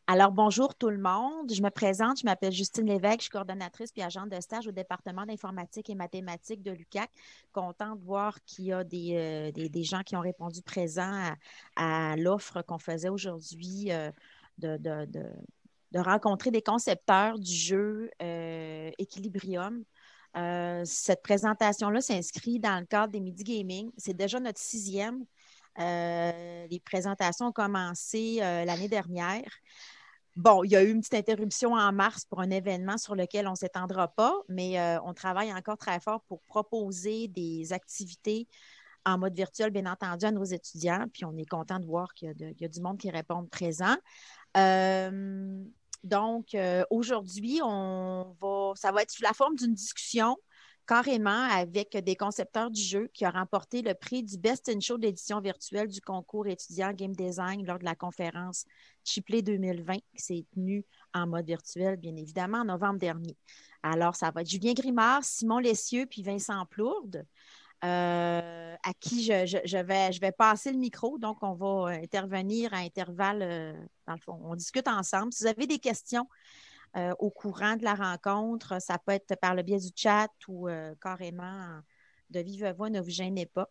Alors, bonjour tout le monde. Je me présente, je m'appelle Justine Lévesque, je suis coordonnatrice puis agente de stage au département d'informatique et mathématiques de l'UQAC. Contente de voir qu'il y a des gens qui ont répondu présent à l'offre qu'on faisait aujourd'hui de, de- de- de rencontrer des concepteurs du jeu Equilibrium. Cette présentation-là s'inscrit dans le cadre des Midi Gaming. C'est déjà notre sixième. Les présentations ont commencé l'année dernière. Bon, il y a eu une petite interruption en mars pour un événement sur lequel on ne s'étendra pas, mais on travaille encore très fort pour proposer des activités en mode virtuel, bien entendu, à nos étudiants. Puis on est content de voir qu'il y a du monde qui répond présent. Euh, Aujourd'hui, ça va être sous la forme d'une discussion carrément avec des concepteurs du jeu qui ont remporté le prix du Best in Show de l'édition virtuelle du concours étudiant Game Design lors de la conférence Chipley 2020 qui s'est tenue en mode virtuel, bien évidemment, en novembre dernier. Alors, ça va être Julien Grimard, Simon Lessieux puis Vincent Plourde à qui je vais passer le micro. Donc, on va intervenir à intervalles. Dans le fond, on discute ensemble. Si vous avez des questions au courant de la rencontre, ça peut être par le biais du chat ou carrément de vive voix, ne vous gênez pas.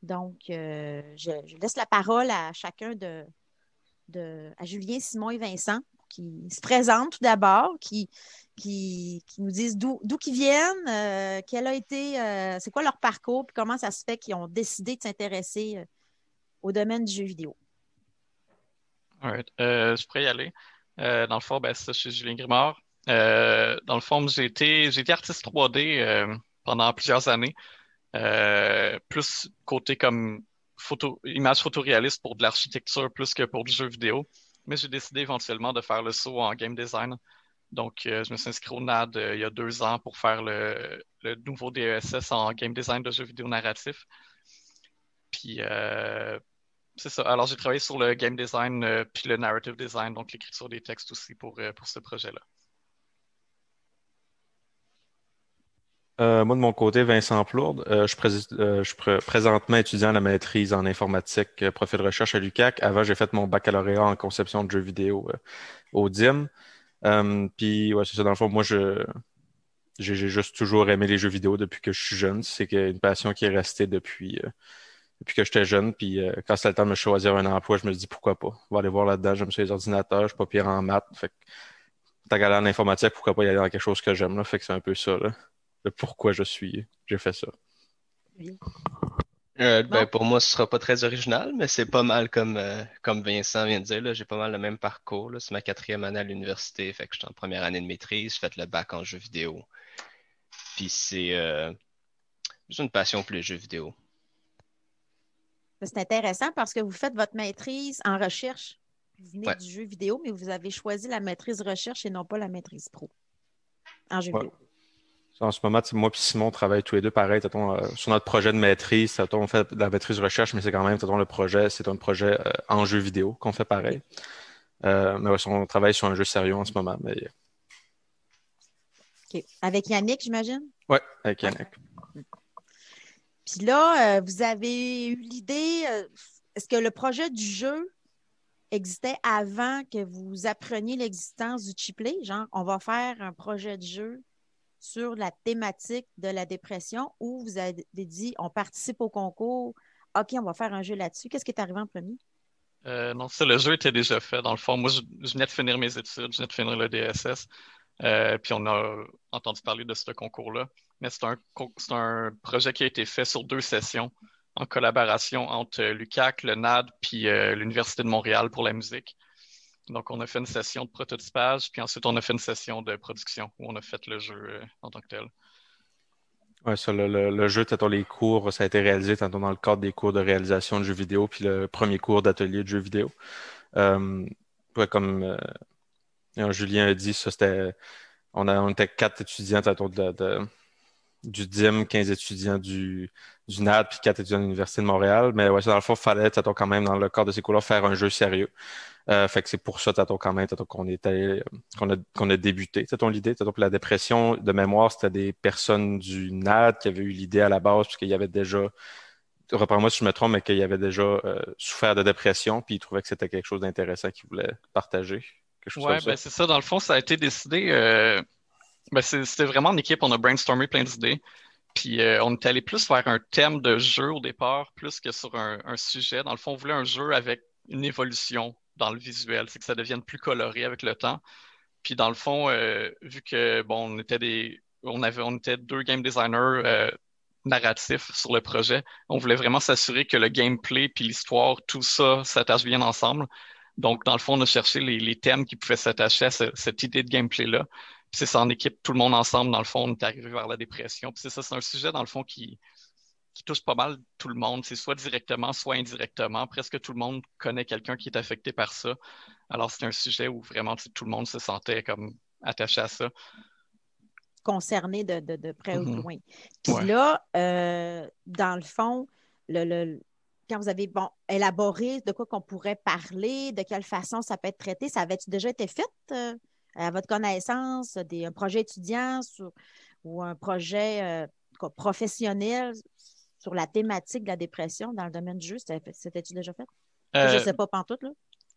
Donc, je laisse la parole à chacun à Julien, Simon et Vincent qui se présentent tout d'abord, qui nous disent d'où qu'ils viennent, quel a été, c'est quoi leur parcours, puis comment ça se fait qu'ils ont décidé de s'intéresser au domaine du jeu vidéo. Alright. Je pourrais y aller. Dans le fond, ben, c'est ça, je suis Julien Grimard. Dans le fond, j'ai été artiste 3D pendant plusieurs années. Plus côté comme image photoréaliste pour de l'architecture plus que pour du jeu vidéo. Mais j'ai décidé éventuellement de faire le saut en game design. Donc, je me suis inscrit au NAD il y a 2 ans pour faire le nouveau DESS en game design de jeux vidéo narratif. Puis, c'est ça. Alors, j'ai travaillé sur le game design puis le narrative design, donc l'écriture des textes aussi pour ce projet-là. Moi, de mon côté, Vincent Plourde, je suis présentement étudiant à la maîtrise en informatique, profil de recherche à l'UQAC. Avant, j'ai fait mon baccalauréat en conception de jeux vidéo au DIM. Puis, ouais, c'est ça, dans le fond, moi, j'ai juste toujours aimé les jeux vidéo depuis que je suis jeune. Une passion qui est restée depuis que j'étais jeune. Puis, quand c'était le temps de me choisir un emploi, je me suis dit, pourquoi pas? On va aller voir là-dedans, j'aime ça les ordinateurs, je suis pas pire en maths. Fait que, tant qu'à aller en informatique, pourquoi pas y aller dans quelque chose que j'aime, là? Fait que c'est un peu ça, là. Le pourquoi j'ai fait ça. Oui. Ben Bon, pour moi, ce sera pas très original, mais c'est pas mal comme Vincent vient de dire, là, j'ai pas mal le même parcours, là. C'est ma quatrième année à l'université, fait que j'étais en première année de maîtrise, j'ai fait le bac en jeux vidéo. Puis c'est juste une passion pour les jeux vidéo. c'est intéressant parce que vous faites votre maîtrise en recherche. Vous venez Ouais. du jeu vidéo, mais vous avez choisi la maîtrise recherche et non pas la maîtrise pro en jeu Ouais. vidéo. En ce moment, tu sais, moi et Simon travaillent tous les deux pareil. Sur notre projet de maîtrise, on fait de la maîtrise recherche, mais c'est quand même, le projet, c'est un projet en jeu vidéo qu'on fait OK. pareil. Mais ouais, on travaille sur un jeu sérieux en ce moment. Mais OK. Avec Yannick, j'imagine? ouais, avec Oui. Yannick. Puis là, vous avez eu l'idée, est-ce que le projet du jeu existait avant que vous appreniez l'existence du chiplet? Genre, on va faire un projet de jeu sur la thématique de la dépression ou vous avez dit, on participe au concours, OK, on va faire un jeu là-dessus. Qu'est-ce qui est arrivé en premier? Non, ça, le jeu était déjà fait. Dans le fond, moi, je venais de finir mes études, je venais de finir le DSS. Puis on a entendu parler de ce concours-là. Mais c'est un projet qui a été fait sur 2 sessions en collaboration entre l'UQAC, le NAD, puis l'Université de Montréal pour la musique. Donc, on a fait une session de prototypage, puis ensuite, on a fait une session de production où on a fait le jeu en tant que tel. Ouais, ça, le jeu, les cours, ça a été réalisé dans le cadre des cours de réalisation de jeux vidéo, puis le premier cours d'atelier de jeux vidéo. Euh, ouais, comme Julien a dit, ça c'était. On était 4 étudiants du DIM, 15 étudiants du NAD, puis 4 étudiants de l'Université de Montréal. Mais ouais, ça, dans le fond, fallait, quand même, dans le cadre de ces cours-là, faire un jeu sérieux. Fait que c'est pour ça, quand même, qu'on a débuté, l'idée. Pour la dépression, de mémoire, c'était des personnes du NAD qui avaient eu l'idée à la base, puisqu'il y avait déjà, reprends-moi si je me trompe, mais qu'il y avait déjà souffert de dépression, puis ils trouvaient que c'était quelque chose d'intéressant qu'ils voulaient partager. quelque chose comme Ouais, ça. ben c'est ça. Dans le fond, ça a été décidé. C'était vraiment en équipe. On a brainstormé plein d'idées. Puis on est allé plus vers un thème de jeu au départ, plus que sur un sujet. Dans le fond, on voulait un jeu avec une évolution dans le visuel, c'est que ça devienne plus coloré avec le temps. Puis dans le fond, vu que bon, on était deux game designers narratifs sur le projet, on voulait vraiment s'assurer que le gameplay puis l'histoire, tout ça s'attache bien ensemble. Donc dans le fond, on a cherché les thèmes qui pouvaient s'attacher à cette idée de gameplay-là. Puis c'est ça en équipe, tout le monde ensemble, dans le fond, on est arrivé vers la dépression. Puis c'est ça, c'est un sujet dans le fond qui touche pas mal tout le monde. C'est soit directement, soit indirectement. Presque tout le monde connaît quelqu'un qui est affecté par ça. Alors, c'est un sujet où vraiment tout le monde se sentait comme attaché à ça. Concerné de près ou de loin. Puis Ouais. là, dans le fond, quand vous avez élaboré de quoi qu'on pourrait parler, de quelle façon ça peut être traité, ça avait-tu déjà été fait à votre connaissance, un projet étudiant ou un projet professionnel sur la thématique de la dépression dans le domaine du jeu? C'était-tu déjà fait? Je ne sais pas pantoute, là.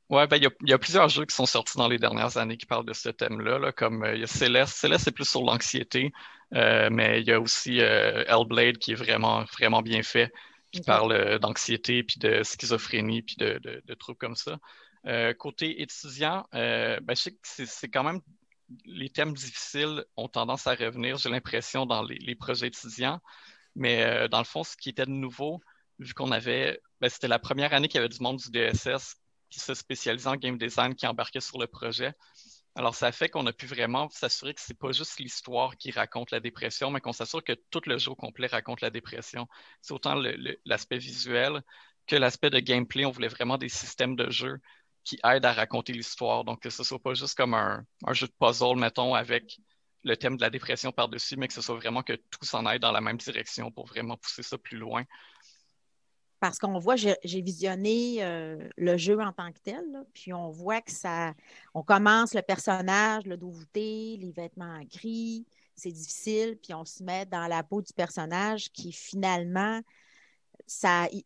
Ouais, ben, il y a plusieurs jeux qui sont sortis dans les dernières années qui parlent de ce thème-là, là, comme il y a Céleste. Céleste, c'est plus sur l'anxiété, mais il y a aussi Hellblade qui est vraiment, vraiment bien fait, qui parle d'anxiété, puis de schizophrénie, puis de trucs comme ça. Côté étudiant, ben, je sais que c'est quand même, les thèmes difficiles ont tendance à revenir, j'ai l'impression, dans les projets étudiants, mais dans le fond, ce qui était de nouveau, vu qu'on avait, ben, c'était la première année qu'il y avait du monde du DSS qui se spécialisait en game design, qui embarquait sur le projet. Alors, ça fait qu'on a pu vraiment s'assurer que c'est pas juste l'histoire qui raconte la dépression, mais qu'on s'assure que tout le jeu au complet raconte la dépression. C'est autant l'aspect visuel que l'aspect de gameplay. On voulait vraiment des systèmes de jeu qui aident à raconter l'histoire. Donc, que ce soit pas juste comme un jeu de puzzle, mettons, avec le thème de la dépression par-dessus, mais que ce soit vraiment que tout s'en aille dans la même direction pour vraiment pousser ça plus loin. Parce qu'on voit, j'ai visionné le jeu en tant que tel, là, puis on voit que on commence le personnage, le dos voûté, les vêtements gris, c'est difficile, puis on se met dans la peau du personnage qui finalement,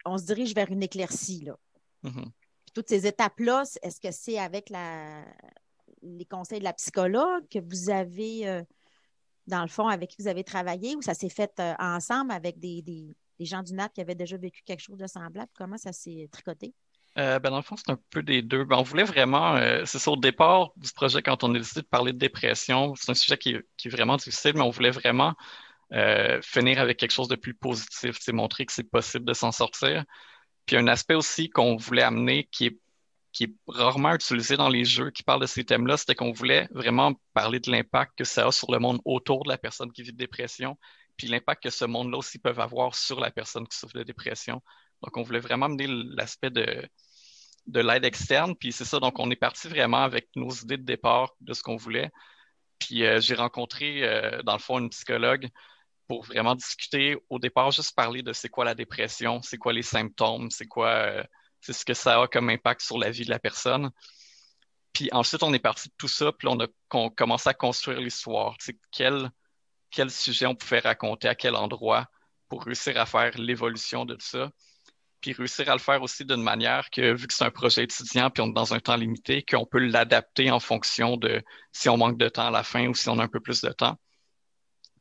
on se dirige vers une éclaircie, là. Mm-hmm. Puis toutes ces étapes-là, est-ce que c'est avec les conseils de la psychologue que vous avez, dans le fond, avec qui vous avez travaillé, ou ça s'est fait ensemble avec des gens du NAP qui avaient déjà vécu quelque chose de semblable? Comment ça s'est tricoté? Ben dans le fond, c'est un peu des deux. Ben, on voulait vraiment, c'est ça, au départ du projet, quand on a décidé de parler de dépression, c'est un sujet qui est vraiment difficile, mais on voulait vraiment finir avec quelque chose de plus positif, montrer que c'est possible de s'en sortir. Puis un aspect aussi qu'on voulait amener qui est rarement utilisé dans les jeux qui parlent de ces thèmes-là, c'était qu'on voulait vraiment parler de l'impact que ça a sur le monde autour de la personne qui vit de dépression, puis l'impact que ce monde-là aussi peut avoir sur la personne qui souffre de dépression. Donc, on voulait vraiment amener l'aspect de l'aide externe, puis c'est ça, donc on est parti vraiment avec nos idées de départ de ce qu'on voulait. Puis j'ai rencontré, dans le fond, une psychologue pour vraiment discuter, au départ, juste parler de c'est quoi la dépression, c'est quoi les symptômes, c'est ce que ça a comme impact sur la vie de la personne. Puis ensuite, on est parti de tout ça, puis on a commencé à construire l'histoire. Quel sujet on pouvait raconter, à quel endroit, pour réussir à faire l'évolution de tout ça. Puis réussir à le faire aussi d'une manière que, vu que c'est un projet étudiant, puis on est dans un temps limité, qu'on peut l'adapter en fonction de si on manque de temps à la fin ou si on a un peu plus de temps.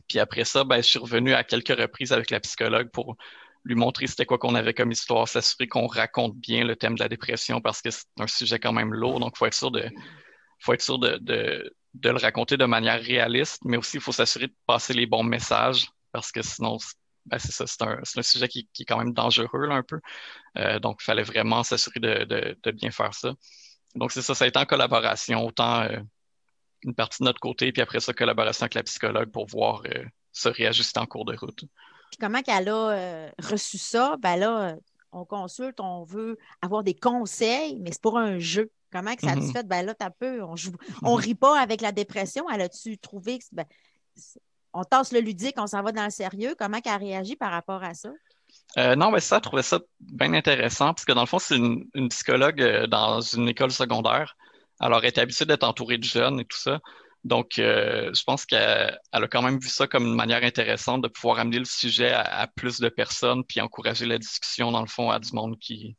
Puis après ça, ben, je suis revenu à quelques reprises avec la psychologue pour lui montrer c'était quoi qu'on avait comme histoire, s'assurer qu'on raconte bien le thème de la dépression parce que c'est un sujet quand même lourd, donc il faut être sûr de le raconter de manière réaliste, mais aussi il faut s'assurer de passer les bons messages parce que sinon, ben, c'est ça, c'est un sujet qui est quand même dangereux là, un peu. Donc, il fallait vraiment s'assurer de bien faire ça. Donc, c'est ça, ça a été en collaboration, autant une partie de notre côté, puis après ça, collaboration avec la psychologue pour voir se réajuster en cours de route. Puis comment qu'elle a reçu ça? Ben là, on consulte, on veut avoir des conseils, mais c'est pour un jeu. Comment que ça a-tu fait? Ben là, t'as peu, on rit pas avec la dépression. Elle a-tu trouvé que on tasse le ludique, on s'en va dans le sérieux? Comment qu'elle a réagi par rapport à ça? Non, mais ça, je trouvais ça bien intéressant, parce que dans le fond, c'est une psychologue dans une école secondaire. Alors, elle est habituée d'être entourée de jeunes et tout ça. Donc, je pense qu'elle a quand même vu ça comme une manière intéressante de pouvoir amener le sujet à plus de personnes, puis encourager la discussion, dans le fond, à du monde qui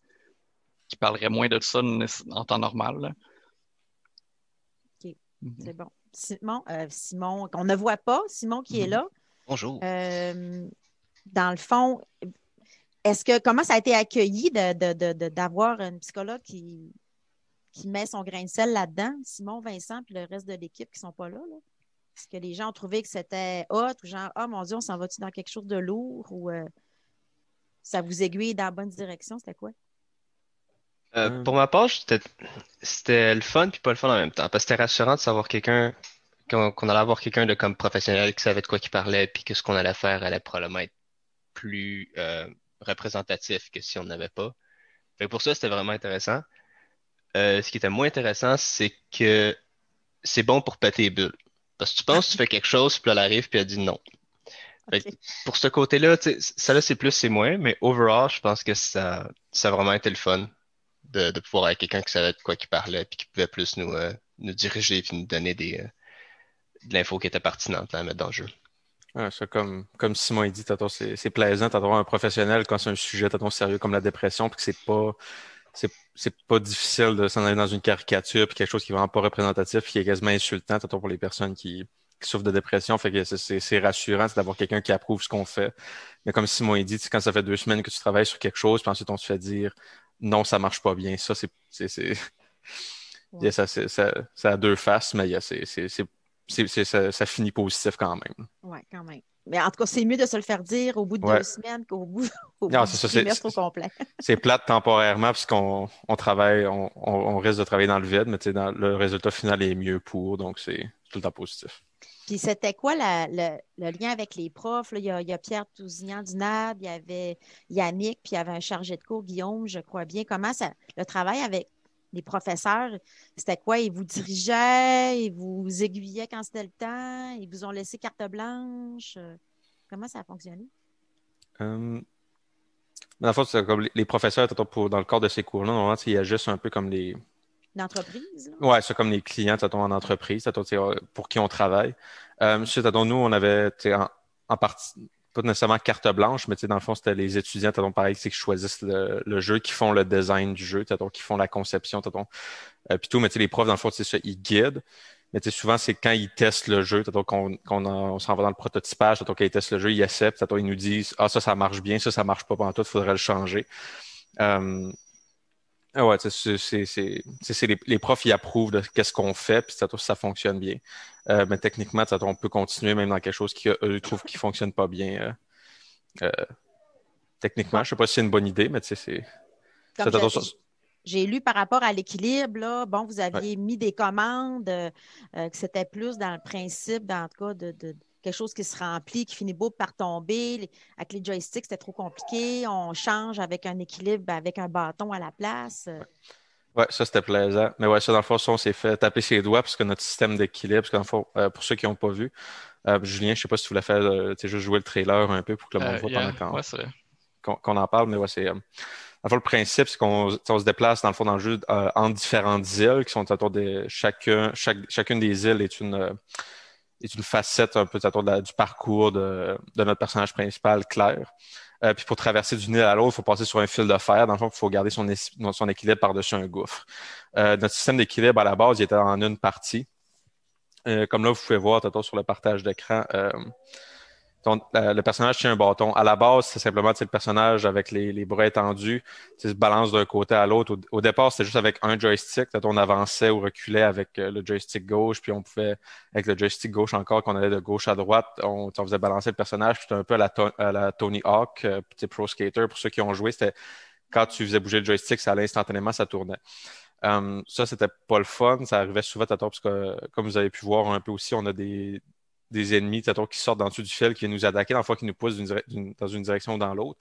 parlerait moins de ça en temps normal, là. C'est bon. Simon, qu'on ne voit pas, Simon qui est là. Bonjour. Dans le fond, comment ça a été accueilli d'avoir une psychologue qui met son grain de sel là-dedans, Simon, Vincent, puis le reste de l'équipe qui ne sont pas là, là? Est-ce que les gens ont trouvé que c'était hot ou genre, ah mon Dieu, on s'en va-tu dans quelque chose de lourd ou ça vous aiguille dans la bonne direction? C'était quoi? Pour ma part, c'était le fun puis pas le fun en même temps. Parce que c'était rassurant de savoir qu'on allait avoir quelqu'un de comme professionnel qui savait de quoi il parlait puis que ce qu'on allait faire allait probablement être plus représentatif que si on n'avait pas. Fait que pour ça, c'était vraiment intéressant. Ce qui était moins intéressant, c'est que c'est bon pour péter les bulles. Parce que tu penses que tu fais quelque chose, puis là, elle arrive, puis elle dit non. Fait que OK. pour ce côté-là, tu sais, ça là, c'est plus, c'est moins, mais overall, je pense que ça a vraiment été le fun de pouvoir avoir quelqu'un qui savait de quoi il parlait, puis qui pouvait plus nous diriger, puis nous donner de l'info qui était pertinente là, à mettre dans le jeu. Ouais, ça, comme Simon a dit, c'est plaisant d'avoir un professionnel quand c'est un sujet sérieux comme la dépression, puis que c'est pas difficile de s'en aller dans une caricature, puis quelque chose qui est vraiment pas représentatif, puis qui est quasiment insultant pour les personnes qui souffrent de dépression. Fait que c'est rassurant d'avoir quelqu'un qui approuve ce qu'on fait. Mais comme Simon a dit, quand ça fait 2 semaines que tu travailles sur quelque chose, puis ensuite on te fait dire non, ça marche pas bien. Ça, Ouais. ça a deux faces, mais ça finit positif quand même. Oui, quand même. Mais en tout cas, c'est mieux de se le faire dire au bout de Ouais. 2 semaines au Non, bout c'est du ça, trimestre au complet. c'est plate temporairement puisqu'on travaille, on risque de travailler dans le vide, mais le résultat final est mieux donc c'est tout le temps positif. Puis c'était quoi le lien avec les profs? Là? Il y a Pierre Tousignan du NAB, il y avait Yannick, puis il y avait un chargé de cours, Guillaume, je crois bien. Comment le travail avec les professeurs, c'était quoi? Ils vous dirigeaient, ils vous aiguillaient quand c'était le temps, ils vous ont laissé carte blanche. Comment ça a fonctionné? Euh, Dans le fond, c'est comme les professeurs, dans le cadre de ces cours-là, normalement, il y a juste un peu comme L'entreprise, là? ouais, c'est comme les clients, en entreprise, pour qui on travaille. Nous, on avait, en partie, pas nécessairement carte blanche, mais dans le fond, c'était les étudiants, pareil, c'est qui choisissent le jeu, qui font le design du jeu, qui font la conception, puis tout, mais les profs, dans le fond, c'est ça, ils guident. Mais souvent, c'est quand ils testent le jeu, on s'en va dans le prototypage, quand ils testent le jeu, ils acceptent, ils nous disent, ah, ça marche bien, ça marche pas pantoute, il faudrait le changer. Ouais, les profs, ils approuvent de qu'est-ce qu'on fait, puis ça fonctionne bien. Mais techniquement, on peut continuer même dans quelque chose qu'eux trouvent qui fonctionne pas bien. Euh, techniquement, Bon, je sais pas si c'est une bonne idée, mais comme c'est j'ai lu par rapport à l'équilibre, là, bon, vous ouais. aviez mis des commandes, que c'était plus dans le principe, dans le cas de quelque chose qui se remplit, qui finit beau par tomber. Avec les joysticks, c'était trop compliqué. On change avec un équilibre, avec un bâton à la place. Ouais, ça c'était plaisant. Mais ouais, ça, dans le fond, ça, on s'est fait taper ses doigts parce que notre système d'équilibre, parce que dans le fond, pour ceux qui n'ont pas vu, Julien, je sais pas si tu voulais faire, juste jouer le trailer un peu pour que le monde voit pendant Ouais, c'est vrai. qu'on en parle, mais ouais, dans le fond, le principe, c'est qu'on se déplace dans le fond dans le jeu entre différentes îles qui sont autour de chacune des îles est une facette un peu autour du parcours de notre personnage principal, Claire. Puis pour traverser d'une île à l'autre, il faut passer sur un fil de fer. Dans le fond, il faut garder son équilibre par-dessus un gouffre. Notre système d'équilibre à la base, il était en une partie. Comme là, vous pouvez voir sur le partage d'écran, le personnage tient un bâton. À la base, c'est simplement le personnage avec les bras étendus, se balance d'un côté à l'autre. Au départ, c'était juste avec un joystick. On avançait ou reculait avec le joystick gauche, puis on pouvait, avec le joystick gauche encore, qu'on allait de gauche à droite, on faisait balancer le personnage. C'était un peu à la Tony Hawk, petit pro skater. Pour ceux qui ont joué, c'était quand tu faisais bouger le joystick, ça allait instantanément, ça tournait. Ça, c'était pas le fun. Ça arrivait souvent, parce que, comme vous avez pu voir un peu aussi, on a des ennemis qui sortent d'en dessous du fil, qui viennent nous attaquer, dans le fond, qui nous poussent dans une direction ou dans l'autre.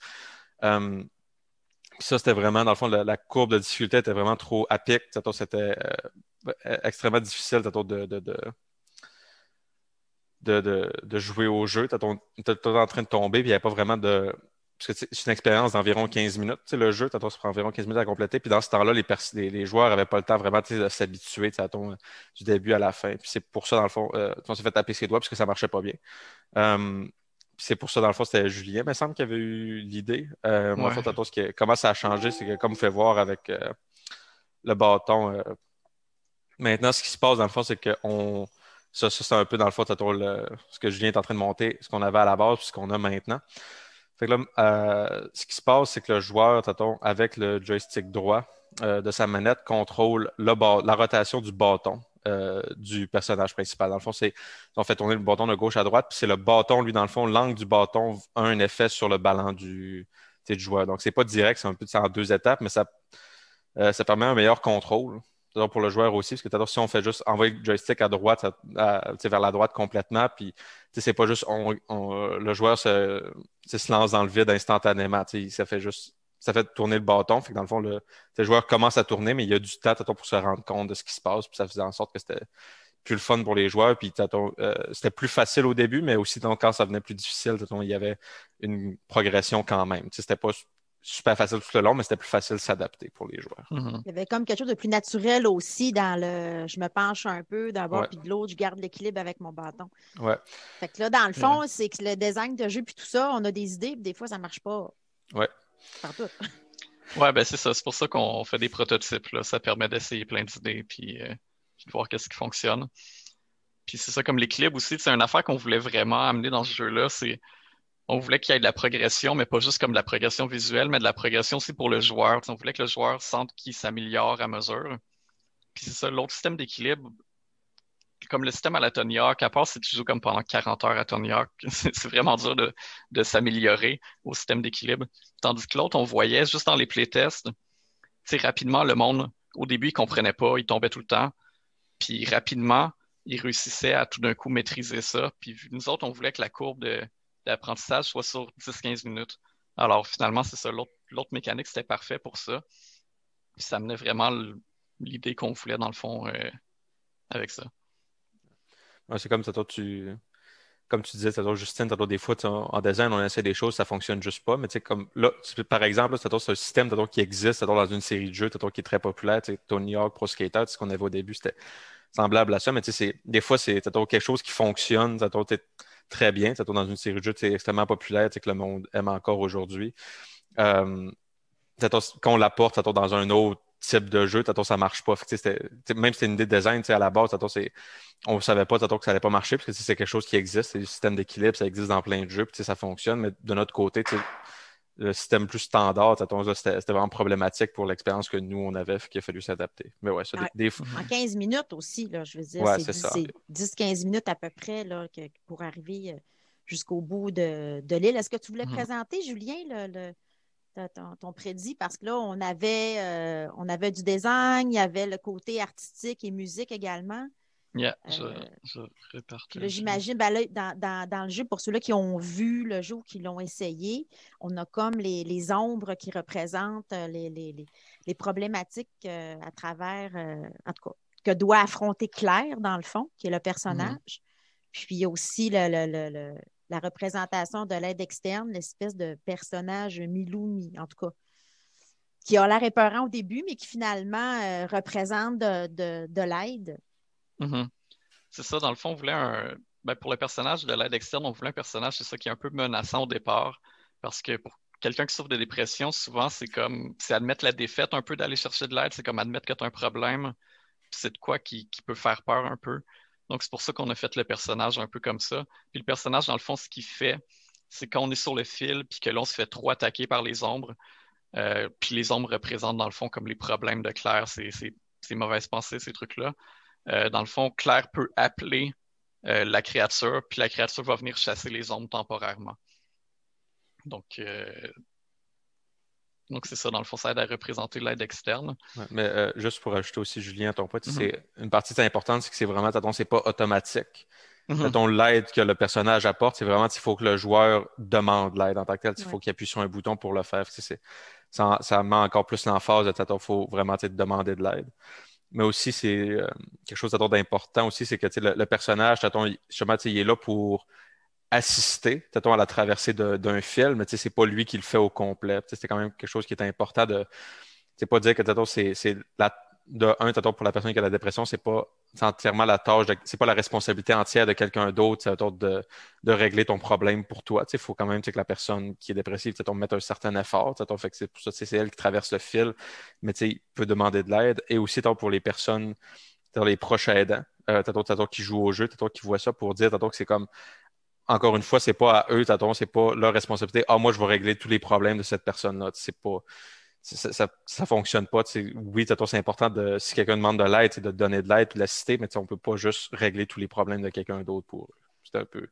Ça, c'était vraiment, dans le fond, la courbe de difficulté était vraiment trop à pic. C'était extrêmement difficile de jouer au jeu. Tu es en train de tomber, puis il n'y avait pas vraiment de. Parce que c'est une expérience d'environ 15 minutes. Le jeu, ça prend environ 15 minutes à compléter. Puis dans ce temps-là, les joueurs n'avaient pas le temps vraiment de s'habituer du début à la fin. Puis c'est pour ça, dans le fond, on s'est fait taper ses doigts parce que ça marchait pas bien. Puis c'est pour ça, dans le fond, c'était Julien, il me semble, qui avait eu l'idée. Moi, en Ouais. fait, comment ça a changé, c'est que comme vous pouvez voir avec le bâton, Maintenant, ce qui se passe, dans le fond, c'est que ça c'est un peu, dans le fond, ce que Julien est en train de monter, ce qu'on avait à la base, puis ce qu'on a maintenant. Fait que là, ce qui se passe, c'est que le joueur, avec le joystick droit de sa manette, contrôle la rotation du bâton du personnage principal. Dans le fond, on fait tourner le bâton de gauche à droite, puis c'est le bâton, lui, dans le fond, l'angle du bâton a un effet sur le ballon du joueur. Donc, c'est pas direct, c'est en deux étapes, mais ça permet un meilleur contrôle. Pour le joueur aussi, parce que si on fait juste envoyer le joystick à droite, vers la droite complètement, puis c'est pas juste le joueur se lance dans le vide instantanément. Ça fait tourner le bâton. Fait que dans le fond, le joueur commence à tourner, mais il y a du temps pour se rendre compte de ce qui se passe. Puis ça faisait en sorte que c'était plus le fun pour les joueurs. Puis c'était plus facile au début, mais aussi quand ça venait plus difficile, il y avait une progression quand même. C'était pas super facile tout le long, mais c'était plus facile de s'adapter pour les joueurs. Il y avait comme quelque chose de plus naturel aussi dans je me penche un peu d'un bord Ouais. puis de l'autre, je garde l'équilibre avec mon bâton. Ouais. Fait que là, dans le fond, c'est que le design de jeu puis tout ça, on a des idées, puis des fois, ça ne marche pas. Ouais. Partout. Ouais, ben c'est ça. C'est pour ça qu'on fait des prototypes, là. Ça permet d'essayer plein d'idées puis de voir qu'est-ce qui fonctionne. Puis c'est ça, comme l'équilibre aussi, c'est une affaire qu'on voulait vraiment amener dans ce jeu-là, on voulait qu'il y ait de la progression, mais pas juste comme de la progression visuelle, mais de la progression aussi pour le joueur. On voulait que le joueur sente qu'il s'améliore à mesure. Puis c'est ça, l'autre système d'équilibre, comme le système à la Tony Hawk, à part si tu joues comme pendant 40 heures à Tony Hawk, c'est vraiment dur de s'améliorer au système d'équilibre. Tandis que l'autre, on voyait juste dans les playtests, rapidement, le monde, au début, il comprenait pas, il tombait tout le temps. Puis rapidement, il réussissait à tout d'un coup maîtriser ça. Puis nous autres, on voulait que la courbe d'apprentissage soit sur 10-15 minutes. Alors finalement, c'est ça. L'autre mécanique, c'était parfait pour ça. Puis ça menait vraiment l'idée qu'on voulait, dans le fond, avec ça. Ouais, c'est comme ça, comme tu disais, Justine, des fois, en design, on essaie des choses, ça fonctionne juste pas. Mais comme là, par exemple, c'est un système qui existe dans une série de jeux qui est très populaire. Tony Hawk, Pro Skater, ce qu'on avait au début, c'était semblable à ça. Mais des fois, c'est quelque chose qui fonctionne très bien. Dans une série de jeux extrêmement populaire que le monde aime encore aujourd'hui. Quand on l'apporte dans un autre type de jeu, ça marche pas. Même si c'était une idée de design, à la base, on ne savait pas que ça allait pas marcher, parce que c'est quelque chose qui existe, c'est le système d'équilibre, ça existe dans plein de jeux, puis ça fonctionne, mais de notre côté, le système plus standard, c'était vraiment problématique pour l'expérience que nous, on avait, qu'il a fallu s'adapter. Mais ouais, ça, en 15 minutes aussi, là, je veux dire, ouais, c'est 10-15 minutes à peu près là, pour arriver jusqu'au bout de l'île. Est-ce que tu voulais présenter, Julien, ton prédit? Parce que là, on avait du design, il y avait le côté artistique et musique également. Yeah, je répartis. J'imagine, là, dans le jeu, pour ceux-là qui ont vu le jeu ou qui l'ont essayé, on a comme les ombres qui représentent les problématiques à travers, en tout cas, que doit affronter Claire, dans le fond, qui est le personnage. Puis il y a aussi la représentation de l'aide externe, l'espèce de personnage Milou, en tout cas, qui a l'air épeurant au début, mais qui finalement représente de l'aide. C'est ça, dans le fond, on voulait pour le personnage de l'aide externe, on voulait un personnage, c'est ça, qui est un peu menaçant au départ, parce que pour quelqu'un qui souffre de dépression, souvent, c'est admettre la défaite un peu d'aller chercher de l'aide, c'est comme admettre que tu as un problème, puis c'est de quoi qui peut faire peur un peu. Donc, c'est pour ça qu'on a fait le personnage un peu comme ça. Puis le personnage, dans le fond, ce qu'il fait, c'est quand on est sur le fil, puis que là, on se fait trop attaquer par les ombres, puis les ombres représentent, dans le fond, comme les problèmes de Claire, ces mauvaises pensées, ces trucs-là. Dans le fond, Claire peut appeler la créature, puis la créature va venir chasser les ombres temporairement. Donc c'est ça, dans le fond, ça aide à représenter l'aide externe. Ouais, mais juste pour ajouter aussi, Julien, à ton point, c'est une partie importante, c'est que c'est vraiment, c'est pas automatique. L'aide que le personnage apporte, c'est vraiment, il faut que le joueur demande l'aide en tant que tel. Il faut qu'il appuie sur un bouton pour le faire. Ça met encore plus l'emphase de il faut vraiment demander de l'aide. Mais aussi, c'est quelque chose d'important aussi, c'est que le personnage, justement, il est là pour assister à la traversée d'un fil, mais c'est pas lui qui le fait au complet. C'est quand même quelque chose qui est important de. C'est pas dire que pour la personne qui a la dépression, c'est entièrement la tâche, c'est pas la responsabilité entière de quelqu'un d'autre, de régler ton problème pour toi. Il faut quand même que la personne qui est dépressive, mette un certain effort. Fait que c'est pour ça, c'est elle qui traverse le fil, mais il peut demander de l'aide. Et aussi pour les personnes c'est-à-dire les proches aidants, t'as qui jouent au jeu, t'as qui voient ça pour dire t'as que c'est comme, encore une fois, c'est pas à eux, c'est pas leur responsabilité. Ah, moi, je vais régler tous les problèmes de cette personne-là. C'est pas, ça fonctionne pas. Oui, c'est important si quelqu'un demande de l'aide, c'est de donner de l'aide et de l'assister, mais on peut pas juste régler tous les problèmes de quelqu'un d'autre pour eux. C'est un peu.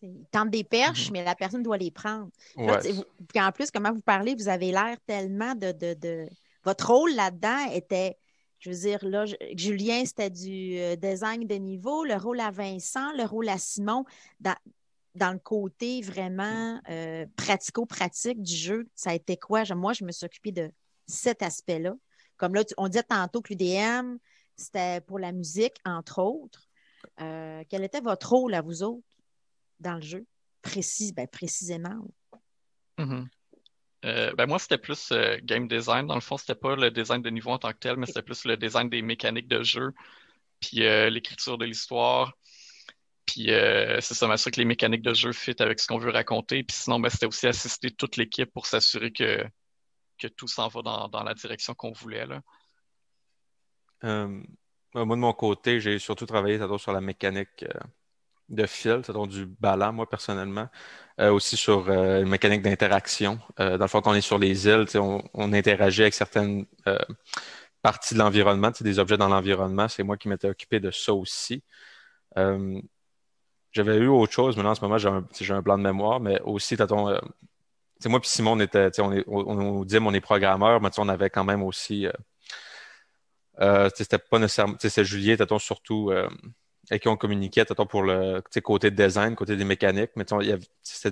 Ils tentent des perches, Mhm. mais la personne doit les prendre. Là, Ouais. puis en plus, comment vous parlez, vous avez l'air tellement Votre rôle là-dedans était, je veux dire, là, Julien, c'était du design de niveau, le rôle à Vincent, le rôle à Simon, dans le côté vraiment pratico-pratique du jeu, ça a été quoi? Moi, je me suis occupée de cet aspect-là. Comme là, on disait tantôt que l'UDM, c'était pour la musique, entre autres. Quel était votre rôle à vous autres dans le jeu? Précisément. Mhm. Ben moi, c'était plus game design. Dans le fond, c'était pas le design de niveau en tant que tel, mais c'était plus le design des mécaniques de jeu, puis l'écriture de l'histoire. Puis c'est ça, m'assurer que les mécaniques de jeu fit avec ce qu'on veut raconter. Puis sinon, ben, c'était aussi assister toute l'équipe pour s'assurer que tout s'en va dans la direction qu'on voulait, là. Euh, Moi, de mon côté, j'ai surtout travaillé sur la mécanique de fil, du ballon, moi, personnellement. Aussi sur une mécanique d'interaction. Dans le fond, quand on est sur les îles, on interagit avec certaines parties de l'environnement, des objets dans l'environnement. C'est moi qui m'étais occupé de ça aussi. Euh, J'avais eu autre chose, mais là, en ce moment, j'ai un blanc de mémoire, mais aussi, moi puis Simon, on dit on est programmeur, mais on avait quand même aussi, c'était pas nécessairement, c'est Julien, surtout, avec qui on communiquait, pour le côté de design, côté des mécaniques, mais c'était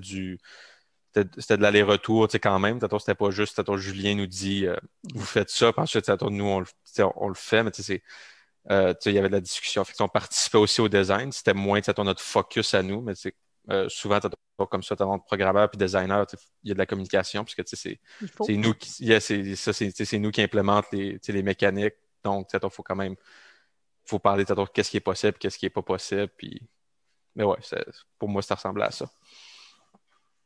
de l'aller-retour, quand même. C'était pas juste, Julien nous dit, vous faites ça, puis ensuite, nous, on le fait, mais il y avait de la discussion. Fait que, on participait aussi au design. C'était moins, notre focus à nous, mais souvent, comme ça, notre programmeur puis designer, il y a de la communication, puisque Il faut. c'est nous qui, yeah, c'est nous qui implémente les mécaniques. Donc, il faut quand même, faut parler de qu'est-ce qui est possible, qu'est-ce qui est pas possible. Puis, mais ouais, pour moi, ça ressemblait à ça.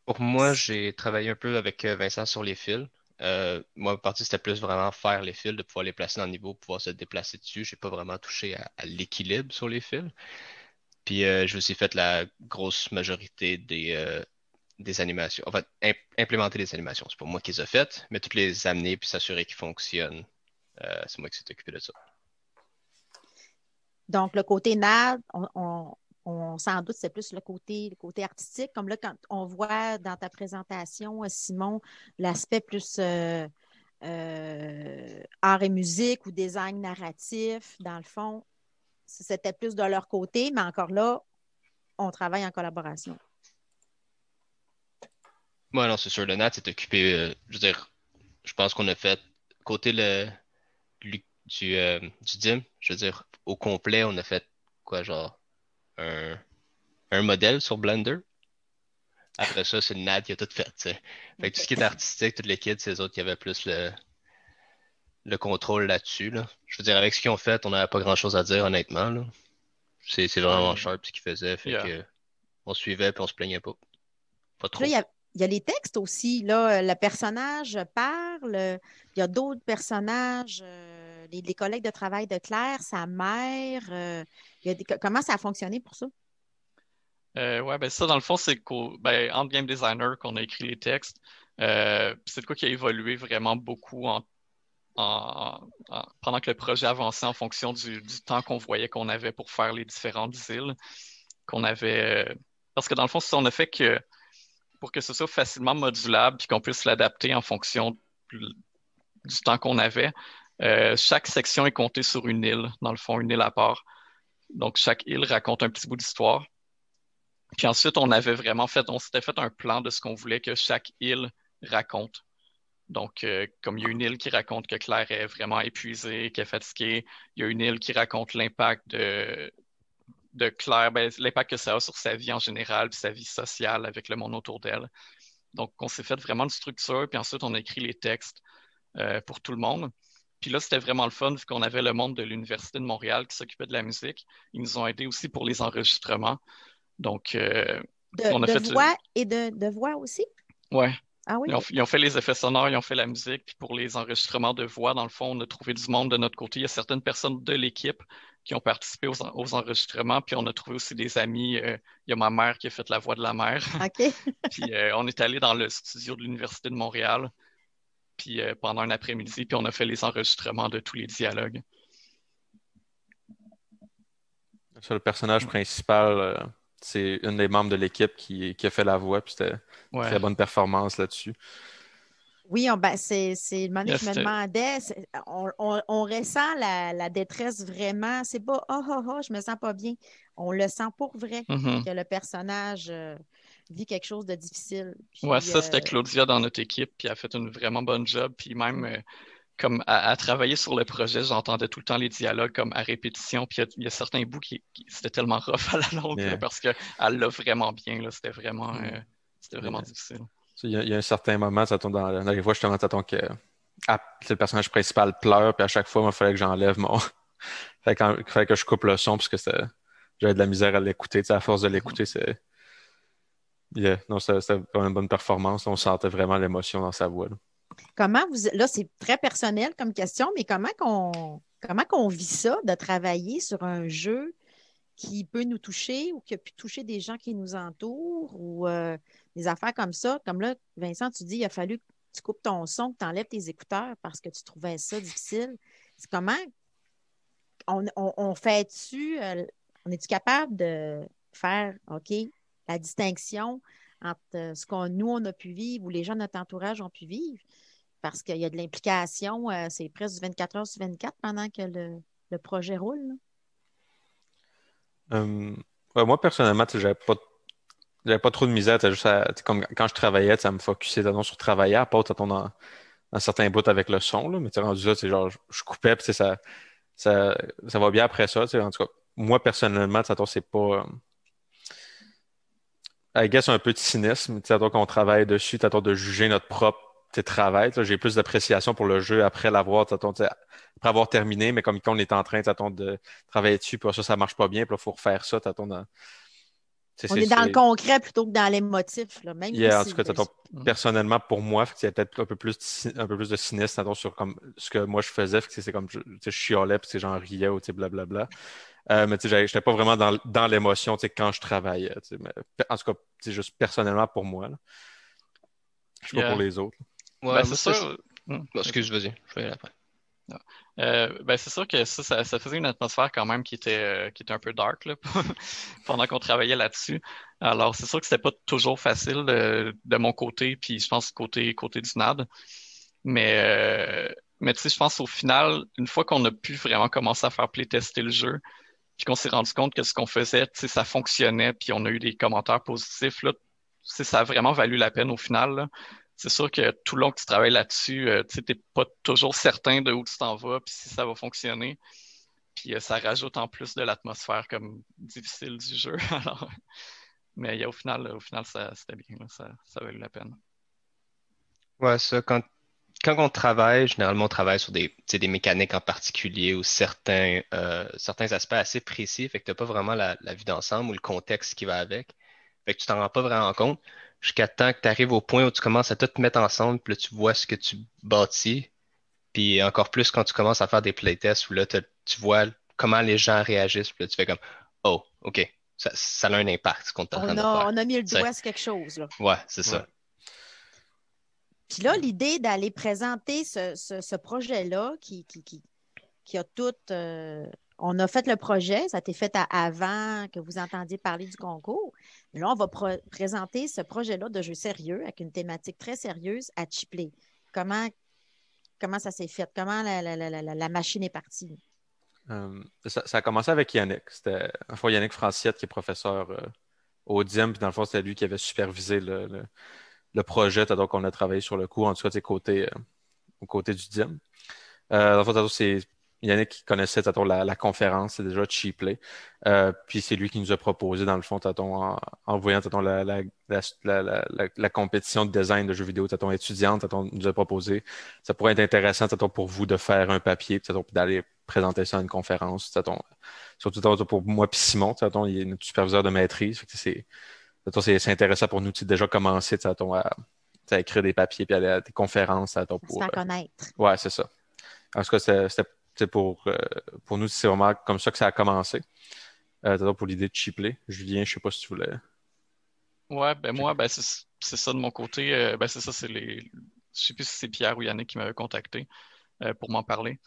Pour moi, j'ai travaillé un peu avec Vincent sur les fils. Moi, ma partie, c'était plus vraiment faire les fils, de pouvoir les placer dans le niveau, pouvoir se déplacer dessus. J'ai pas vraiment touché à l'équilibre sur les fils. Puis, j'ai aussi fait la grosse majorité des animations. Enfin, implémenter les animations. C'est pas moi qui les ai faites, mais toutes les amener puis s'assurer qu'ils fonctionnent. C'est moi qui s'est occupé de ça. Donc, le côté NAD, on s'en doute, c'est plus le côté artistique. Comme là, quand on voit dans ta présentation, Simon, l'aspect plus art et musique ou design narratif, dans le fond, c'était plus de leur côté, mais encore là, on travaille en collaboration. Moi, non, c'est sûr, le Nat s'est occupé, je veux dire, je pense qu'on a fait côté du DIM, je veux dire, au complet, on a fait quoi, genre un, un modèle sur Blender. Après ça, c'est le Nat qui a tout fait, tu sais. Fait que tout ce qui est artistique, toute l'équipe, c'est les autres qui avaient plus le contrôle là-dessus, là. Je veux dire, avec ce qu'ils ont fait, on n'avait pas grand-chose à dire, honnêtement, là. C'est vraiment Ouais, sharp ce qu'ils faisaient, fait yeah. que on suivait puis on se plaignait pas. Pas Puis là, trop. il y a les textes aussi. Là, le personnage parle. Il y a d'autres personnages, les collègues de travail de Claire, sa mère. Comment ça a fonctionné pour ça? Ouais, ben ça, dans le fond, c'est entre game designer qu'on a écrit les textes. C'est de quoi qui a évolué vraiment beaucoup pendant que le projet avançait en fonction du temps qu'on voyait qu'on avait pour faire les différentes îles qu'on avait. Parce que dans le fond, c'est ça, on a fait que pour que ce soit facilement modulable puis qu'on puisse l'adapter en fonction du temps qu'on avait, chaque section est comptée sur une île, dans le fond, une île à part. Donc, chaque île raconte un petit bout d'histoire. Puis ensuite, on s'était fait un plan de ce qu'on voulait que chaque île raconte. Donc, comme il y a une île qui raconte que Claire est vraiment épuisée, qu'elle est fatiguée, il y a une île qui raconte l'impact de Claire, ben, l'impact que ça a sur sa vie en général, puis sa vie sociale avec le monde autour d'elle. Donc, on s'est fait vraiment une structure, puis ensuite, on a écrit les textes pour tout le monde. Puis là, c'était vraiment le fun, vu qu'on avait le monde de l'Université de Montréal qui s'occupait de la musique. Ils nous ont aidés aussi pour les enregistrements. Donc, on a De fait. voix et de voix aussi? Ouais. Ah oui? Ils ont fait les effets sonores, ils ont fait la musique, puis pour les enregistrements de voix, dans le fond, on a trouvé du monde de notre côté. Il y a certaines personnes de l'équipe qui ont participé aux enregistrements, puis on a trouvé aussi des amis. Il y a ma mère qui a fait la voix de la mère. OK. Puis on est allé dans le studio de l'Université de Montréal, puis pendant un après-midi, puis on a fait les enregistrements de tous les dialogues. Ça, le personnage principal, c'est une des membres de l'équipe qui a fait la voix, puis c'était une Ouais. très bonne performance là-dessus. Oui, c'est le moment donné Yeah, que je me c'était- demandais, on ressent la détresse vraiment. C'est pas je me sens pas bien. On le sent pour vrai Mhm. que le personnage vit quelque chose de difficile. Ouais, Puis, ça, c'était Claudia dans notre équipe, puis elle a fait une vraiment bonne job. Puis même, comme à travailler sur le projet, j'entendais tout le temps les dialogues comme à répétition. Puis il y a certains bouts c'était tellement rough à la longue là, Yeah. parce qu'elle l'a vraiment bien. Là, c'était vraiment Yeah. difficile. Il y a un certain moment, ça tombe dans les voix, justement, ça tombe que le personnage principal pleure, puis à chaque fois, il fallait que j'enlève mon. Il fallait que je coupe le son, parce que j'avais de la misère à l'écouter. Tu sais, à force de l'écouter, c'est. Yeah. Non, c'était vraiment une bonne performance. On sentait vraiment l'émotion dans sa voix, là. là, c'est très personnel comme question, mais comment qu'on vit ça de travailler sur un jeu qui peut nous toucher ou qui a pu toucher des gens qui nous entourent ou des affaires comme ça? Comme là, Vincent, tu dis il a fallu que tu coupes ton son, que tu enlèves tes écouteurs parce que tu trouvais ça difficile. C'est comment on fait-tu, on est-tu capable de faire, OK, la distinction entre ce qu'on nous, on a pu vivre ou les gens de notre entourage ont pu vivre? Parce qu'il y a de l'implication, c'est presque du 24 heures sur 24 pendant que le projet roule, là. Ouais, moi, personnellement, tu sais, j'avais pas trop de misère. Tu sais, tu sais, comme quand je travaillais, ça me focusait d'abord sur travailler, à part t'attends, dans certains bouts avec le son, là, mais tu sais, rendu là, tu sais, genre, je coupais, puis tu sais, ça va bien après ça. Tu sais, en tout cas, moi, personnellement, tu sais, attends, c'est pas. I guess un peu de cynisme, tu sais, attends, qu'on travaille dessus, tu attends, de juger notre propre tu sais, travail. Tu sais, j'ai plus d'appréciation pour le jeu après l'avoir, tu sais, après avoir terminé, mais comme quand on est en train tu sais, de travailler dessus, puis ça marche pas bien, puis là, il faut refaire ça, tu sais, tu sais, On est dans le concret plutôt que dans l'émotif, là, même yeah, en tout si. cas, t'attends, Mm. personnellement, pour moi, fait que il y a peut-être un peu plus de cynisme t'attends, sur comme, ce que moi je faisais. Fait que c'est comme, tu sais, je chialais, puis j'en riais, ou tu sais, blablabla. Mais tu sais, j'étais pas vraiment dans l'émotion tu sais, quand je travaillais. Tu sais, mais, en tout cas, c'est juste personnellement pour moi, là. Je sais pas pour Yeah. les autres. Ben, Ouais, moi, c'est sûr. Mm. Bon, excuse, vas-y, je vais y aller après. Ben, c'est sûr que ça faisait une atmosphère quand même qui était un peu dark là, pendant qu'on travaillait là-dessus. Alors, c'est sûr que c'était pas toujours facile de mon côté, puis je pense côté du NAD. Mais, mais tu sais, je pense au final, une fois qu'on a pu vraiment commencer à faire playtester le jeu, puis qu'on s'est rendu compte que ce qu'on faisait, tu sais, ça fonctionnait, puis on a eu des commentaires positifs, là, tu sais, ça a vraiment valu la peine au final, là. C'est sûr que tout le long que tu travailles là-dessus, tu sais, t'es pas toujours certain de où tu t'en vas, puis si ça va fonctionner. Puis ça rajoute en plus de l'atmosphère comme difficile du jeu. Alors, mais au final c'était bien, là, ça a valu la peine. Ouais, ça, quand on travaille, généralement, on travaille sur tu sais, des mécaniques en particulier ou certains aspects assez précis, fait que t'as pas vraiment la vue d'ensemble ou le contexte qui va avec. Fait que tu t'en rends pas vraiment compte jusqu'à temps que tu arrives au point où tu commences à tout te mettre ensemble, puis là, tu vois ce que tu bâtis. Puis encore plus quand tu commences à faire des playtests où là, tu vois comment les gens réagissent, puis là, tu fais comme, oh, OK, ça a un impact, ce qu'on est en train de faire. On a mis le Tu sais. doigt sur quelque chose, là. Ouais, c'est Ouais. ça. Puis là, l'idée d'aller présenter ce projet-là qui a tout. On a fait le projet, ça a été fait avant que vous entendiez parler du concours. Mais là, on va présenter ce projet-là de jeu sérieux avec une thématique très sérieuse à Chipley. Comment ça s'est fait? Comment la machine est partie? Ça a commencé avec Yannick. C'était, une fois, Yannick Franciette, qui est professeur au DIM, puis dans le fond, c'était lui qui avait supervisé le projet. Donc, on a travaillé sur le coup, en tout cas, au côté du DIM. Dans le fond, c'est Yannick qui connaissait la conférence, c'est déjà Cheaplay. Puis c'est lui qui nous a proposé, dans le fond, en voyant la compétition de design de jeux vidéo étudiante, nous a proposé. Ça pourrait être intéressant pour vous de faire un papier, puis d'aller présenter ça à une conférence. Surtout pour moi puis Simon, il est notre superviseur de maîtrise. Fait que c'est intéressant pour nous de déjà commencer à à écrire des papiers puis aller à des conférences Se pour. faire connaître. Ouais, c'est ça. En tout cas, c'était pour nous, c'est vraiment comme ça que ça a commencé. Pour l'idée de Chipley. Julien, je sais pas si tu voulais. Ouais, ben moi, ben c'est ça de mon côté. Ben c'est ça, je sais plus si c'est Pierre ou Yannick qui m'avait contacté pour m'en parler.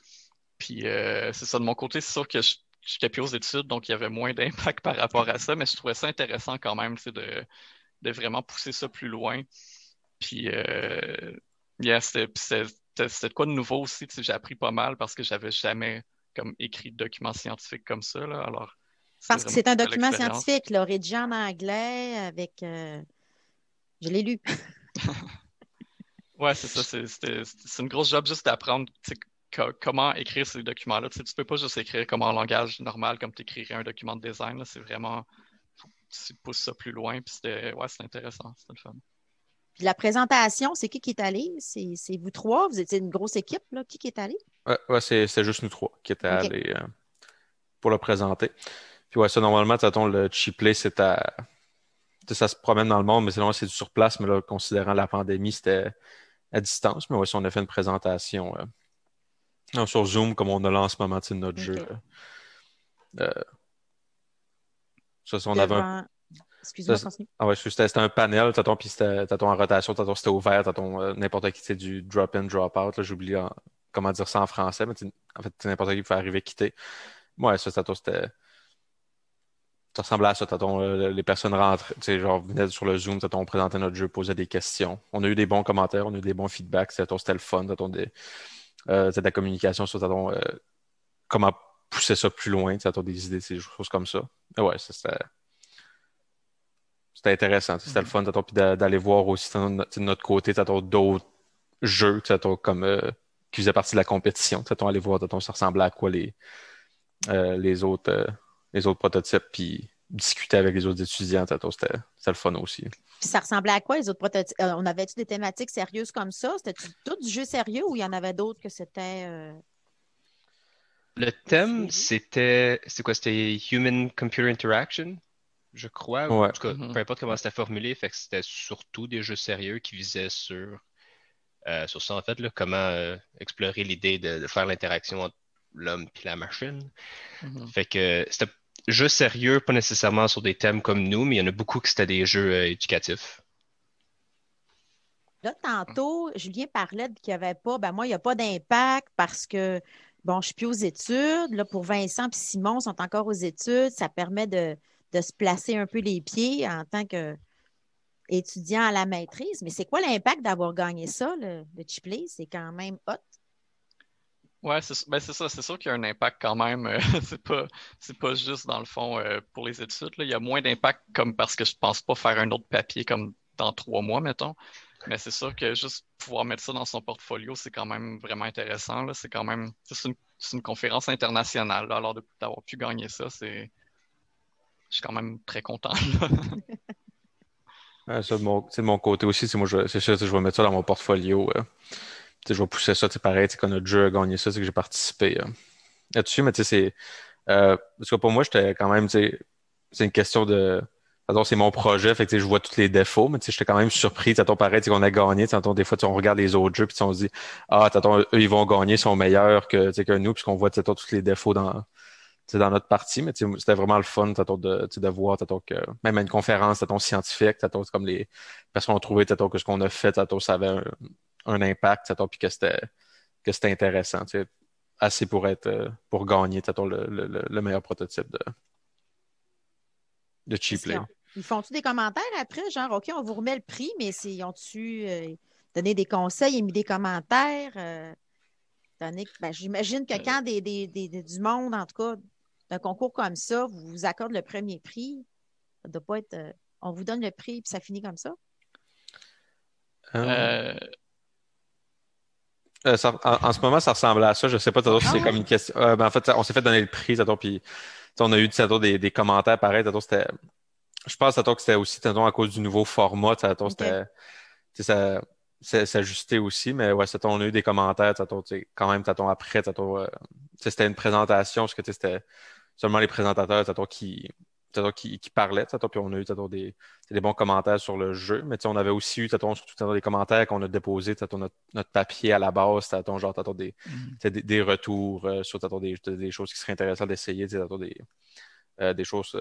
Puis c'est ça de mon côté, c'est sûr que j'étais plus aux études, donc il y avait moins d'impact par rapport à ça, mais je trouvais ça intéressant quand même, tu sais, de vraiment pousser ça plus loin. Puis yeah, c'était de quoi de nouveau aussi, tu sais, j'ai appris pas mal parce que j'avais jamais comme écrit de documents scientifiques comme ça, là. Alors, c'était Parce que vraiment c'est un une belle document expérience. scientifique, là, rédigé en anglais avec. Je l'ai lu. Ouais, c'est ça. C'est une grosse job juste d'apprendre tu sais, comment écrire ces documents-là. Tu sais, tu peux pas juste écrire comme en langage normal, comme tu écrirais un document de design. Là. C'est vraiment, faut que tu pousses ça plus loin. Puis c'était intéressant. C'était le fun. Puis la présentation, c'est qui est allé? C'est vous trois? Vous étiez une grosse équipe, là. Qui est allé? Ouais, c'est juste nous trois qui étaient OK. allés pour le présenter. Puis ouais, ça, normalement, le Chipley, ça se promène dans le monde, mais sinon, c'est du sur place. Mais là, considérant la pandémie, c'était à distance. Mais ouais, si on a fait une présentation sur Zoom, comme on a là en ce moment, tu sais, notre jeu. OK. Euh, on avait Devant. Excuse-moi, continue. Ah ouais, c'était un panel, puis c'était en rotation, c'était ouvert, n'importe qui, c'est du drop-in, drop-out. J'oublie comment dire ça en français, mais en fait, n'importe qui pouvait arriver quitter. Ouais, ça ressemblait à ça. Les personnes rentraient, genre, venaient sur le Zoom, on présentait notre jeu, posait des questions. On a eu des bons commentaires, on a eu des bons feedbacks, c'était le fun, de la communication sur comment pousser ça plus loin, des idées, des choses comme ça. Et ouais, c'était intéressant. C'était le fun puis d'aller voir aussi de notre côté d'autres jeux qui faisaient partie de la compétition. Aller voir ça ressemblait à quoi les autres prototypes, puis discuter avec les autres étudiants. C'était le fun aussi. Puis ça ressemblait à quoi, les autres prototypes? On avait-tu des thématiques sérieuses comme ça? C'était-tu tout du jeu sérieux ou il y en avait d'autres que c'était. Le thème, c'était quoi? C'était Human-Computer Interaction, je crois. Ou, Ouais. en tout cas, peu importe comment c'était formulé, fait que c'était surtout des jeux sérieux qui visaient sur ça, en fait, là, comment explorer l'idée de faire l'interaction entre l'homme et la machine. Fait que c'était jeux sérieux, pas nécessairement sur des thèmes comme nous, mais il y en a beaucoup qui c'était des jeux éducatifs. Là, tantôt, Julien parlait qu'il n'y avait pas, ben moi, il n'y a pas d'impact parce que, bon, je ne suis plus aux études. Là, pour Vincent et Simon, sont encore aux études. Ça permet de se placer un peu les pieds en tant qu'étudiant à la maîtrise. Mais c'est quoi l'impact d'avoir gagné ça, le Chipley? C'est quand même hot. Ouais, c'est ça. C'est sûr qu'il y a un impact quand même. C'est pas juste dans le fond pour les études. Là. Il y a moins d'impact comme parce que je pense pas faire un autre papier comme dans 3 mois, mettons. Mais c'est sûr que juste pouvoir mettre ça dans son portfolio, c'est quand même vraiment intéressant. Là. C'est quand même c'est une conférence internationale. Là. Alors d'avoir pu gagner ça, je suis quand même très content. Ouais, ça, de mon côté aussi, moi, c'est sûr, je vais mettre ça dans mon portfolio. Je vais pousser ça, pareil, quand notre jeu a gagné ça, c'est que j'ai participé là-dessus, mais parce que pour moi, j'étais quand même, c'est une question de. C'est mon projet, fait que je vois tous les défauts, mais j'étais quand même surpris, pareil, qu'on a gagné. Des fois, on regarde les autres jeux, puis on se dit, ah, eux, ils vont gagner, ils sont meilleurs que nous, puisqu'on voit tous les défauts dans notre partie, mais c'était vraiment le fun de voir que même à une conférence scientifique, comme les personnes ont trouvé que ce qu'on a fait, ça avait un impact, puis que c'était intéressant, assez pour gagner le meilleur prototype de Chipley. Ils font-tu des commentaires après, genre, OK, on vous remet le prix, mais ils ont-tu donné des conseils, émis des commentaires? J'imagine que quand du monde, en tout cas, d'un concours comme ça, vous accorde le premier prix, ça ne doit pas être. On vous donne le prix, puis ça finit comme ça? En ce moment, ça ressemble à ça. Je ne sais pas si c'est comme une question. En fait, on s'est fait donner le prix, puis on a eu des commentaires pareils. Je pense que c'était aussi à cause du nouveau format. Ça s'ajustait aussi, mais ouais, on a eu des commentaires. Quand même, après, c'était une présentation, parce que c'était seulement les présentateurs qui qui parlaient, puis on a eu des bons commentaires sur le jeu, mais on avait aussi eu surtout des commentaires qu'on a déposés, notre papier à la base, genre des retours sur des choses qui seraient intéressantes d'essayer, des choses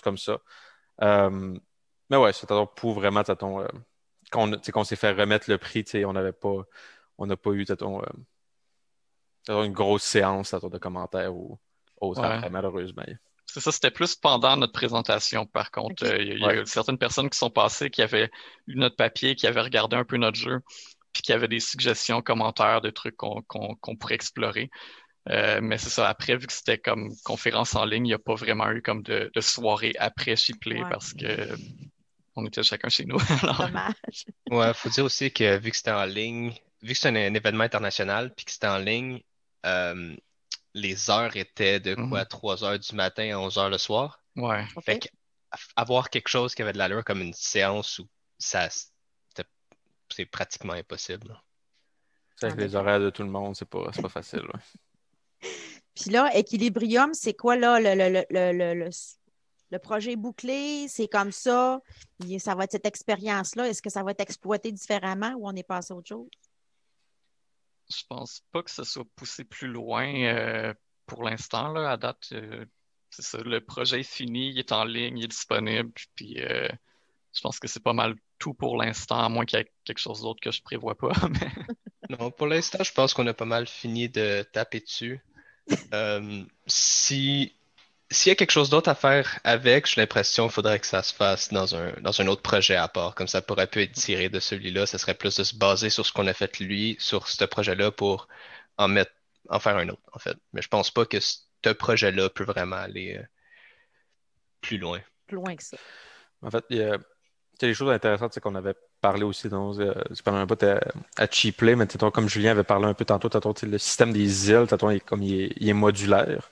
comme ça. Mais ouais, c'est pour vraiment qu'on s'est fait remettre le prix, on n'a pas eu une grosse séance de commentaires ou autre Ouais. après, malheureusement. C'est ça, c'était plus pendant notre présentation, par contre. Ok. Il y a certaines personnes qui sont passées, qui avaient eu notre papier, qui avaient regardé un peu notre jeu, puis qui avaient des suggestions, commentaires, des trucs qu'on pourrait explorer. Mais c'est ça, après, vu que c'était comme conférence en ligne, il n'y a pas vraiment eu comme de soirée après Shipley Ouais. parce que on était chacun chez nous. Alors, Dommage. Ouais, faut dire aussi que vu que c'était en ligne, vu que c'est un événement international, puis que c'était en ligne, euh, les heures étaient de quoi, 3 heures du matin à 11 heures le soir. ouais. OK. Fait que avoir quelque chose qui avait de l'allure comme une séance où c'est pratiquement impossible. C'est avec En les effet. horaires de tout le monde, c'est pas facile. Ouais. Puis là, Equilibrium, c'est quoi là le projet est bouclé? C'est comme ça? Ça va être cette expérience-là. Est-ce que ça va être exploité différemment ou on est passé à autre chose? Je pense pas que ce soit poussé plus loin pour l'instant, là. À date, c'est ça. Le projet est fini, il est en ligne, il est disponible. Puis je pense que c'est pas mal tout pour l'instant, à moins qu'il y ait quelque chose d'autre que je prévois pas. Mais Non, pour l'instant, je pense qu'on a pas mal fini de taper dessus. S'il y a quelque chose d'autre à faire avec, j'ai l'impression qu'il faudrait que ça se fasse dans un autre projet à part. Comme ça pourrait peut être tiré de celui-là. Ça serait plus de se baser sur ce qu'on a fait lui, sur ce projet-là pour en mettre, en faire un autre, en fait. Mais je pense pas que ce projet-là peut vraiment aller plus loin. Plus loin que ça. En fait, il y a des choses intéressantes qu'on avait parlé aussi c'est pendant un bout à Cheaplay, mais comme Julien avait parlé un peu tantôt, le système des îles, il est modulaire.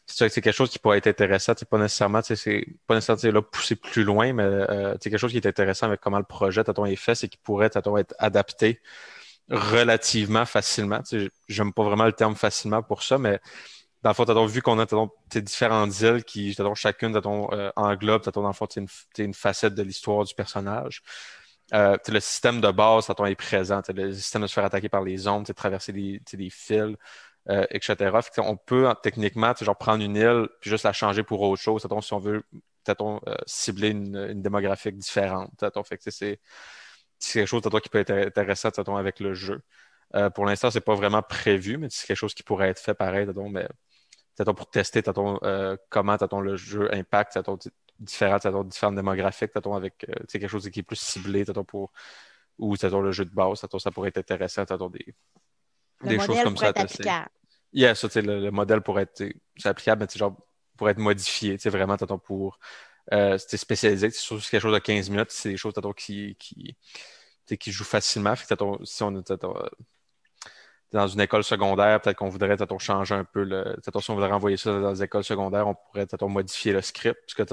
C'est quelque chose qui pourrait être intéressant, c'est pas nécessairement là, pousser plus loin, mais c'est quelque chose qui est intéressant avec comment le projet est fait, c'est qu'il pourrait être adapté relativement facilement. J'aime pas vraiment le terme facilement pour ça, mais dans le fond, vu qu'on a différentes îles qui, chacune englobe, dans le fond, une facette de l'histoire du personnage. Le système de base, est présent. Le système de se faire attaquer par les ombres, traverser des fils, etc. Fait on peut techniquement prendre une île puis juste la changer pour autre chose, si on veut cibler une démographique différente. Fait que c'est quelque chose qui peut être intéressant avec le jeu. Pour l'instant, c'est pas vraiment prévu, mais c'est quelque chose qui pourrait être fait pareil, mais pour tester comment le jeu impacte différentes démographiques, avec quelque chose qui est plus ciblé ou le jeu de base, ça pourrait être intéressant, des choses comme ça à tester. Applicable. Yeah, ça, le modèle pourrait être c'est applicable, mais pour être modifié, vraiment pour spécialisé. C'est surtout quelque chose de 15 minutes, c'est des choses qui jouent facilement. Fait que, si on est dans une école secondaire, peut-être qu'on voudrait changer un peu si on voudrait envoyer ça dans les écoles secondaires, on pourrait modifier le script, puisque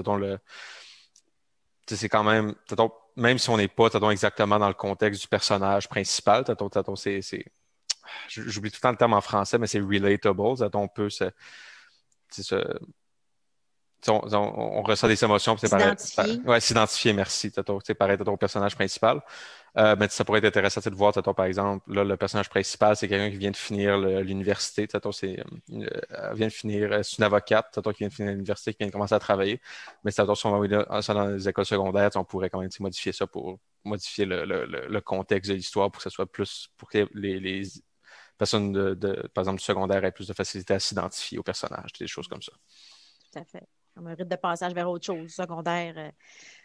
c'est quand même si on n'est pas exactement dans le contexte du personnage principal, j'oublie tout le temps le terme en français, mais c'est relatable. On peut on ressent des émotions, c'est pareil. S'identifier. Ouais, s'identifier, merci. C'est pareil, ton personnage principal. Mais ça pourrait être intéressant de voir, par exemple, là, le personnage principal, c'est quelqu'un qui vient de finir l'université. C'est une avocate qui vient de finir l'université, qui vient de commencer à travailler. Mais si on va envoyer ça dans les écoles secondaires, on pourrait quand même modifier ça pour modifier le contexte de l'histoire pour que ça soit plus pour que les personnes par exemple, du secondaire aient plus de facilité à s'identifier au personnage, des choses comme ça. Tout à fait. Comme un rite de passage vers autre chose, secondaire,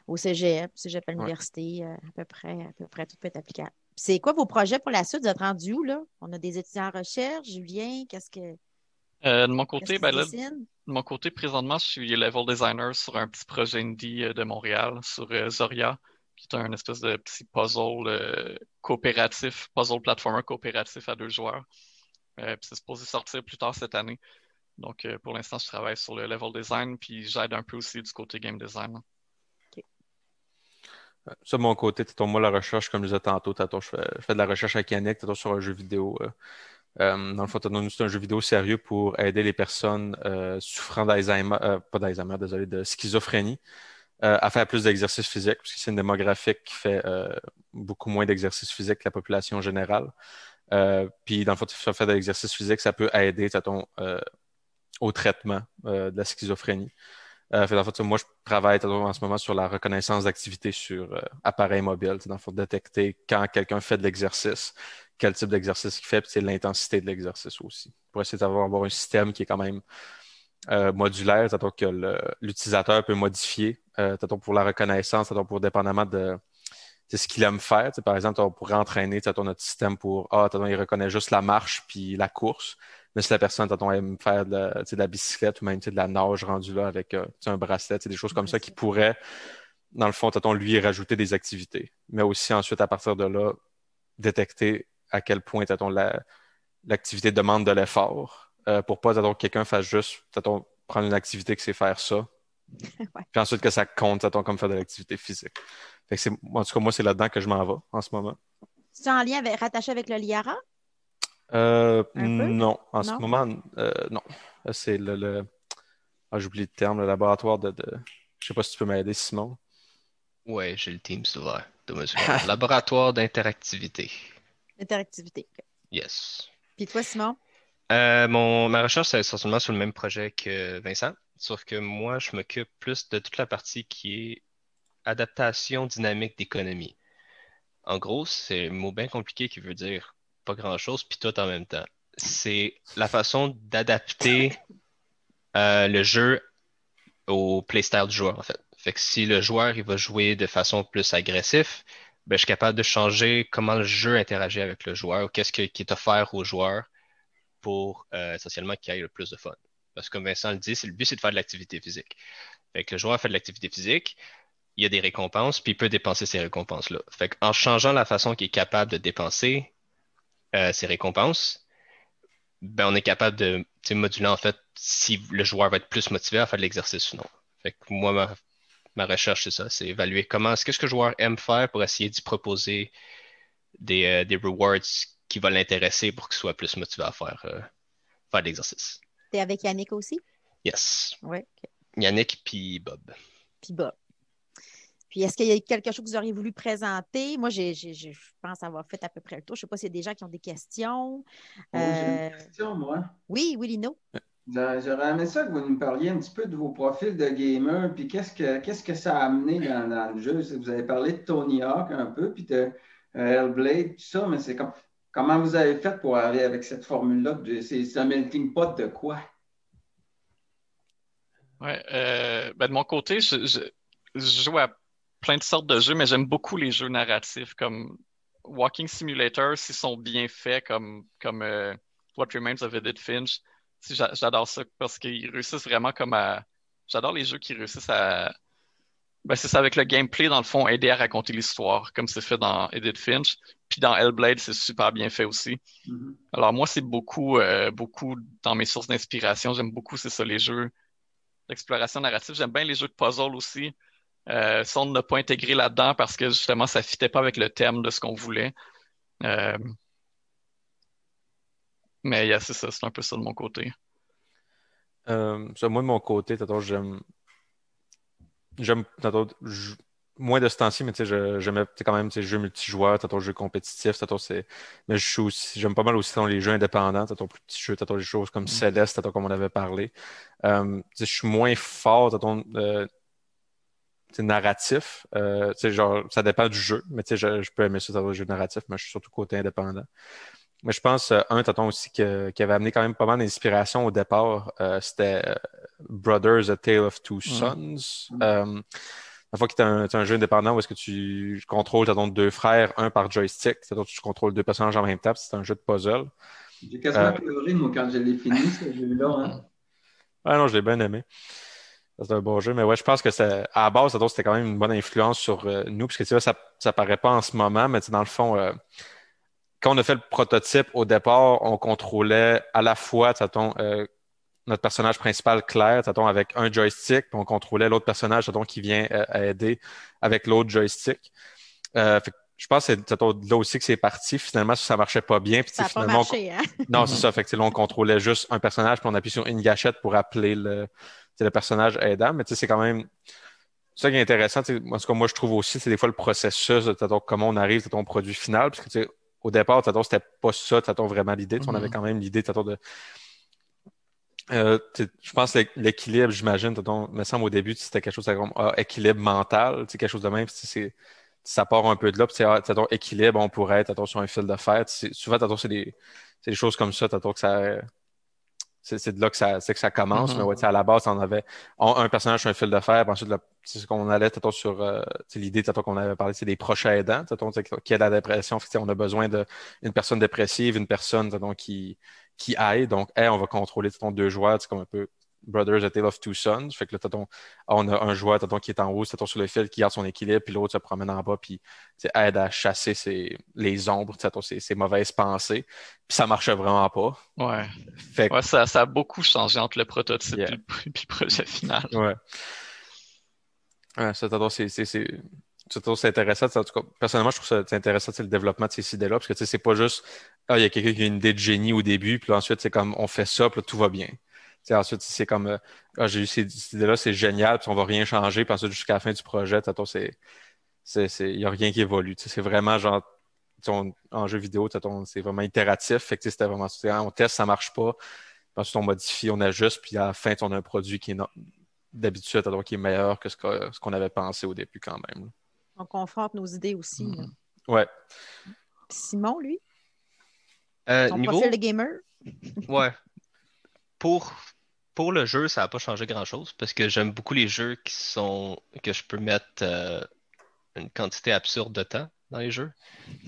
au cégep à l'université, à peu près, tout peut être applicable. C'est quoi vos projets pour la suite? Vous êtes rendus où, là? On a des étudiants en recherche. Julien, qu'est-ce que de mon côté, de mon côté, présentement, je suis level designer sur un petit projet indie de Montréal, sur Zoria, qui est un espèce de petit puzzle coopératif, puzzle platformer coopératif à 2 joueurs. Puis c'est supposé sortir plus tard cette année. Donc, pour l'instant, je travaille sur le level design, puis j'aide un peu aussi du côté game design. OK. Ça, de mon côté, moi, la recherche, comme je disais tantôt, je fais de la recherche avec Yannick, sur un jeu vidéo Dans le fond, nous, c'est un jeu vidéo sérieux pour aider les personnes souffrant d'Alzheimer, pas d'Alzheimer, désolé, de schizophrénie, à faire plus d'exercice physique, parce que c'est une démographique qui fait beaucoup moins d'exercice physique que la population générale. Puis, dans le fond, faire de l'exercice physique, ça peut aider au traitement de la schizophrénie. Dans le fond, moi, je travaille en ce moment sur la reconnaissance d'activité sur appareil mobile, dans le fond, détecter quand quelqu'un fait de l'exercice, quel type d'exercice il fait, puis l'intensité de l'exercice aussi. Pour essayer d'avoir un système qui est quand même modulaire, que l'utilisateur peut modifier, pour la reconnaissance, pour dépendamment de ce qu'il aime faire. Par exemple, on pourrait entraîner notre système pour il reconnaît juste la marche puis la course. Mais si la personne aime faire de la bicyclette ou même de la nage rendue là avec un bracelet, des choses comme ça qui pourraient, dans le fond, lui rajouter des activités. Mais aussi ensuite, à partir de là, détecter à quel point l'activité demande de l'effort pour pas que quelqu'un fasse juste prendre une activité que c'est faire ça. Ouais. Puis ensuite que ça compte comme faire de l'activité physique. Fait que en tout cas, moi, c'est là-dedans que je m'en vais en ce moment. C'est en lien rattaché avec le LIARA? Non. En ce Non? moment, non. C'est j'oublie le terme, le laboratoire de... Je sais pas si tu peux m'aider, Simon. Ouais, j'ai le Teams ouvert. Donne-moi une seconde. Laboratoire d'interactivité. Interactivité. OK. Yes. Puis toi, Simon? Ma recherche, c'est essentiellement sur le même projet que Vincent, sauf que moi, je m'occupe plus de toute la partie qui est adaptation dynamique d'économie. En gros, c'est un mot bien compliqué qui veut dire pas grand-chose, puis tout en même temps. C'est la façon d'adapter le jeu au playstyle du joueur, en fait. Fait que si le joueur il va jouer de façon plus agressive, ben, je suis capable de changer comment le jeu interagit avec le joueur, ou qui est offert au joueur pour essentiellement qu'il ait le plus de fun. Parce que comme Vincent le dit, le but c'est de faire de l'activité physique. Fait que le joueur fait de l'activité physique, il y a des récompenses, puis il peut dépenser ces récompenses-là. Fait qu'en changeant la façon qu'il est capable de dépenser ces récompenses, ben on est capable de moduler en fait si le joueur va être plus motivé à faire de l'exercice ou non. Fait que moi, ma recherche, c'est ça, c'est évaluer qu'est-ce que le joueur aime faire pour essayer d'y proposer des rewards qui vont l'intéresser pour qu'il soit plus motivé à faire de l'exercice. T'es avec Yannick aussi? Yes. Oui. OK. Yannick puis Bob. Puis Bob. Puis est-ce qu'il y a quelque chose que vous auriez voulu présenter? Moi, je pense avoir fait à peu près le tour. Je ne sais pas s'il y a des gens qui ont des questions. J'ai une question, moi. Oui, Lino. J'aurais aimé ça que vous nous parliez un petit peu de vos profils de gamer, puis qu'est-ce que ça a amené dans le jeu. Vous avez parlé de Tony Hawk un peu, puis de Hellblade, tout ça, mais c'est comment vous avez fait pour arriver avec cette formule-là? C'est un melting pot de quoi? Ouais, de mon côté, je joue à plein de sortes de jeux, mais j'aime beaucoup les jeux narratifs comme Walking Simulator, s'ils sont bien faits, comme What Remains of Edith Finch. J'adore ça parce qu'ils réussissent vraiment J'adore les jeux qui réussissent à... Ben, c'est ça, avec le gameplay, dans le fond, aider à raconter l'histoire, comme c'est fait dans Edith Finch. Puis dans Hellblade, c'est super bien fait aussi. Mm-hmm. Alors moi, c'est beaucoup dans mes sources d'inspiration. J'aime beaucoup, c'est ça, les jeux d'exploration narrative. J'aime bien les jeux de puzzle aussi. Ça, on n'a pas intégré là-dedans parce que justement, ça ne fitait pas avec le thème de ce qu'on voulait. Mais c'est ça, c'est un peu ça de mon côté. Moi, de mon côté, j'aime moins de ce temps-ci, mais j'aimais quand même jeux multijoueurs, jeux compétitifs, mais j'aime pas mal aussi les jeux indépendants, plus petits jeux, des choses comme Céleste, comme on avait parlé. Je suis moins fort, narratif. Genre, ça dépend du jeu, mais je peux aimer ça, les jeux narratifs, mais je suis surtout côté indépendant. Mais je pense, aussi qui avait amené quand même pas mal d'inspiration au départ, c'était Brothers, A Tale of Two Sons. La fois qu'il est un jeu indépendant où est-ce que tu contrôles deux frères, un par joystick, tu contrôles deux personnages en même temps, c'est un jeu de puzzle. J'ai quasiment pleuré, moi, quand je l'ai fini, ce jeu-là. Hein. Ah non, je l'ai bien aimé. C'est un bon jeu, mais ouais, je pense que à la base, c'était quand même une bonne influence sur nous, parce que ça paraît pas en ce moment, mais dans le fond, quand on a fait le prototype, au départ, on contrôlait à la fois, notre personnage principal, Claire, avec un joystick, puis on contrôlait l'autre personnage, qui vient aider avec l'autre joystick. je pense que c'est là aussi que c'est parti. Finalement, ça marchait pas bien. Puis, Ça n'a pas finalement, marché, hein? non, c'est ça. Fait que, là, on contrôlait juste un personnage, puis on appuie sur une gâchette pour appeler le personnage aidant. Mais c'est quand même ça qui est intéressant. En tout cas, moi, je trouve aussi, c'est des fois le processus, comment on arrive à ton produit final. Parce que au départ, c'était pas ça, vraiment l'idée. On avait quand même l'idée de. Je pense que l'équilibre, j'imagine, me semble au début, c'était quelque chose comme équilibre mental, quelque chose de même. Ça part un peu de là. Puis, équilibre, on pourrait être sur un fil de fer. Souvent, c'est des choses comme ça, que ça. C'est de là que ça commence. Mais ouais, à la base, on avait un personnage sur un fil de fer. Puis ensuite, c'est ce qu'on allait sur l'idée qu'on avait parlé, c'est des proches aidants qui aident à la dépression. Fait que, on a besoin d'une personne dépressive, une personne qui aide. Donc, on va contrôler deux joueurs. C'est comme un peu Brothers, A Tale of Two Sons. Fait que là, on a un joueur qui est en haut, sur le fil, qui garde son équilibre, puis l'autre se promène en bas, puis aide à chasser les ombres, ses mauvaises pensées. Puis ça marchait vraiment pas. Ouais. Fait que, ouais, ça a beaucoup changé entre le prototype Yeah. puis le projet final. Ouais. Ouais, ça, c'est intéressant. En tout cas, personnellement, je trouve ça intéressant, le développement de ces idées-là, parce que c'est pas juste, il y a quelqu'un qui a une idée de génie au début, puis là, ensuite, c'est comme, on fait ça, puis là, tout va bien. Ensuite, c'est comme, j'ai eu ces idées-là, c'est génial, puis on va rien changer, puis ensuite, jusqu'à la fin du projet, il n'y a rien qui évolue. C'est vraiment genre, en jeu vidéo, c'est vraiment itératif. Fait que c'était vraiment, on teste, ça marche pas. Puis ensuite, on modifie, on ajuste, puis à la fin, on a un produit qui est d'habitude, qui est meilleur que ce qu'on avait pensé au début quand même. Là. On conforte nos idées aussi. Là. Ouais. Puis Simon, lui, son Niveau, profil de gamer. ouais. Pour le jeu, ça n'a pas changé grand-chose parce que j'aime beaucoup les jeux que je peux mettre une quantité absurde de temps dans les jeux.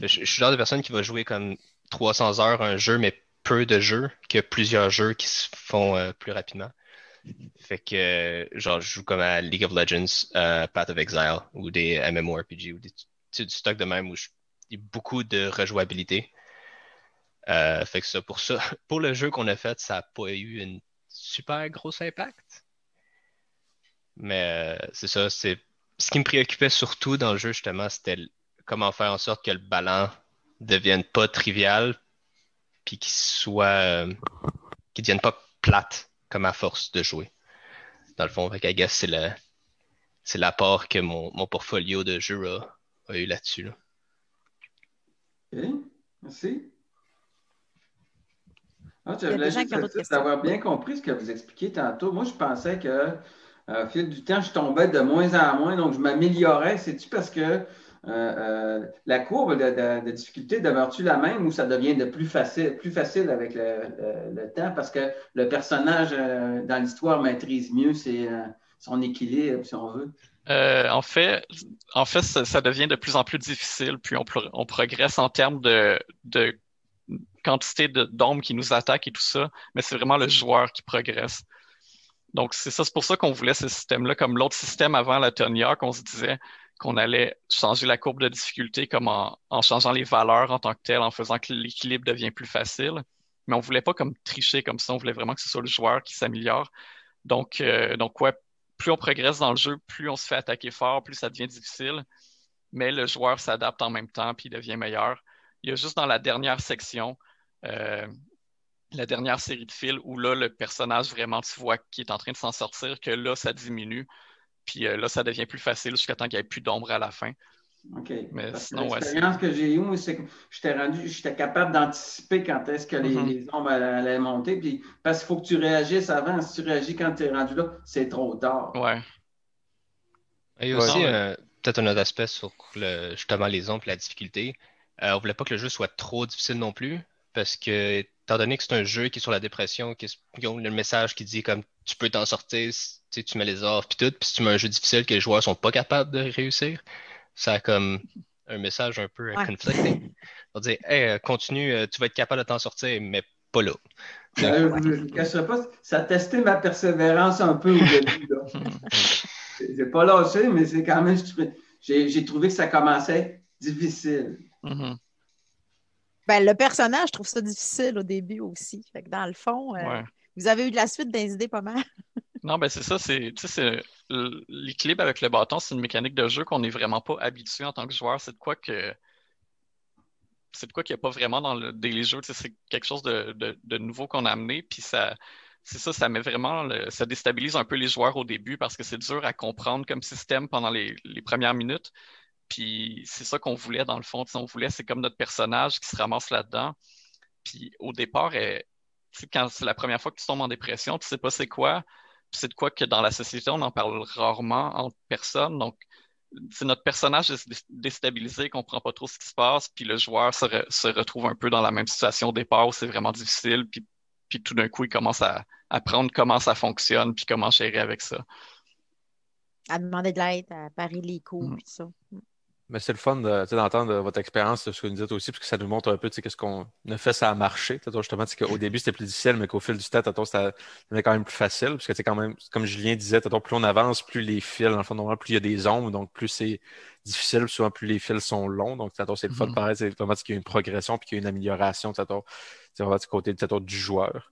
Je suis le genre de personne qui va jouer comme 300 heures à un jeu, mais peu de jeux que plusieurs jeux qui se font plus rapidement. Fait que, genre, je joue comme à League of Legends, Path of Exile ou des MMORPG ou du stock de même où il y a beaucoup de rejouabilité. Fait que ça, pour le jeu qu'on a fait, ça n'a pas eu un super gros impact. Mais c'est ça, ce qui me préoccupait surtout dans le jeu, justement, c'était comment faire en sorte que le ballon devienne pas trivial, puis qu'il devienne pas plate comme à force de jouer. Dans le fond, fait I guess c'est l'apport que mon portfolio de jeux a eu là-dessus. Là. OK, merci. Ah, je Il y a voulais des gens juste qui ont être d'autres sûr questions. d'avoir bien compris ce que vous expliquiez tantôt. Moi, je pensais que au fil du temps, je tombais de moins en moins, donc je m'améliorais. C'est-tu parce que la courbe de difficulté demeure-tu la même ou ça devient de plus facile avec le temps parce que le personnage dans l'histoire maîtrise mieux son équilibre, si on veut? En fait, ça devient de plus en plus difficile, puis on progresse en termes de quantité d'ombres qui nous attaquent et tout ça, mais c'est vraiment le joueur qui progresse. Donc, c'est pour ça qu'on voulait ce système-là, comme l'autre système avant la Tony Hawk, on se disait qu'on allait changer la courbe de difficulté comme en changeant les valeurs en tant que telles, en faisant que l'équilibre devient plus facile. Mais on voulait pas comme tricher comme ça, on voulait vraiment que ce soit le joueur qui s'améliore. Donc ouais, plus on progresse dans le jeu, plus on se fait attaquer fort, plus ça devient difficile. Mais le joueur s'adapte en même temps, puis il devient meilleur. Il y a juste dans la dernière section, euh, la dernière série de fils où là, le personnage vraiment, tu vois qu'il est en train de s'en sortir, que là, ça diminue. Puis là, ça devient plus facile jusqu'à temps qu'il n'y ait plus d'ombre à la fin. OK. Mais Parce que sinon, ouais, l'expérience que j'ai eue, moi, c'est que j'étais capable d'anticiper quand est-ce que les ombres allaient monter. Puis, parce qu'il faut que tu réagisses avant. Si tu réagis quand tu es rendu là, c'est trop tard. Ouais. Il y a Ouais. aussi Non, ouais. peut-être un autre aspect sur justement les ombres et la difficulté. On voulait pas que le jeu soit trop difficile non plus, parce que étant donné que c'est un jeu qui est sur la dépression, qui a le message qui dit comme tu peux t'en sortir, si tu mets les offres puis tout, puis si tu mets un jeu difficile que les joueurs sont pas capables de réussir, ça a comme un message un peu Ouais. conflicting. On dit hey, continue, tu vas être capable de t'en sortir, mais pas là. Je ne vous cacherai pas, ça a testé ma persévérance un peu au début. Là. J'ai pas lâché, mais c'est quand même, j'ai trouvé que ça commençait difficile. Mhm. Ben, le personnage, je trouve ça difficile au début aussi. Fait que dans le fond, Ouais. vous avez eu de la suite des idées pas mal. Non, ben c'est ça, l'équilibre avec le bâton, c'est une mécanique de jeu qu'on n'est vraiment pas habitué en tant que joueur. C'est de quoi que c'est de quoi qu'il n'y a pas vraiment dans les jeux. C'est quelque chose de nouveau qu'on a amené. Puis ça met vraiment, ça déstabilise un peu les joueurs au début parce que c'est dur à comprendre comme système pendant les premières minutes. Puis c'est ça qu'on voulait dans le fond. On voulait, c'est comme notre personnage qui se ramasse là-dedans. Puis au départ, quand c'est la première fois que tu tombes en dépression, tu sais pas c'est quoi. Puis c'est de quoi que dans la société, on en parle rarement entre personnes. Donc, c'est notre personnage est déstabilisé, comprend pas trop ce qui se passe, puis le joueur se retrouve un peu dans la même situation au départ où c'est vraiment difficile, puis tout d'un coup, il commence à apprendre comment ça fonctionne, puis comment gérer avec ça. À demander de l'aide, à parer les coups, Mm. puis ça. Mais c'est le fun d'entendre votre expérience, ce que vous nous dites aussi, parce que ça nous montre un peu qu'est-ce qu'on a fait, ça a marché. Justement, qu'au début, c'était plus difficile, mais qu'au fil du temps, ça devenait quand même plus facile. Parce que quand même, comme Julien disait, plus on avance, plus les fils, dans le fond, normalement, plus il y a des ombres, donc plus c'est difficile, souvent plus les fils sont longs. Donc, c'est le fun, Mhm. pareil, c'est vraiment qu'il y a une progression puis qu'il y a une amélioration, c'est vraiment du côté du joueur.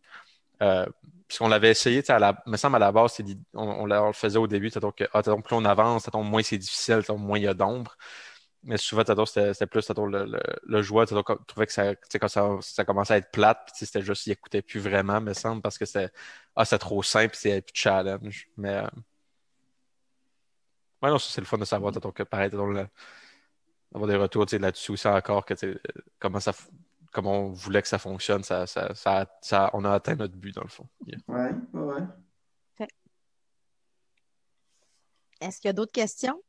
Puisqu'on l'avait essayé, me semble à la base, on le faisait au début, plus on avance, moins c'est difficile, moins il y a d'ombre. Mais souvent, c'était plus le joueur, trouvait que quand ça commençait à être plate, puis c'était juste, il écoutait plus vraiment, me semble, parce que c'était trop simple, c'est plus de challenge. Mais ouais, non, ça, c'est le fun de savoir, que pareil, d'avoir des retours là-dessus aussi encore, comment comment on voulait que ça fonctionne, on a atteint notre but, dans le fond. Yeah. Ouais, ouais. Fait. Est-ce qu'il y a d'autres questions?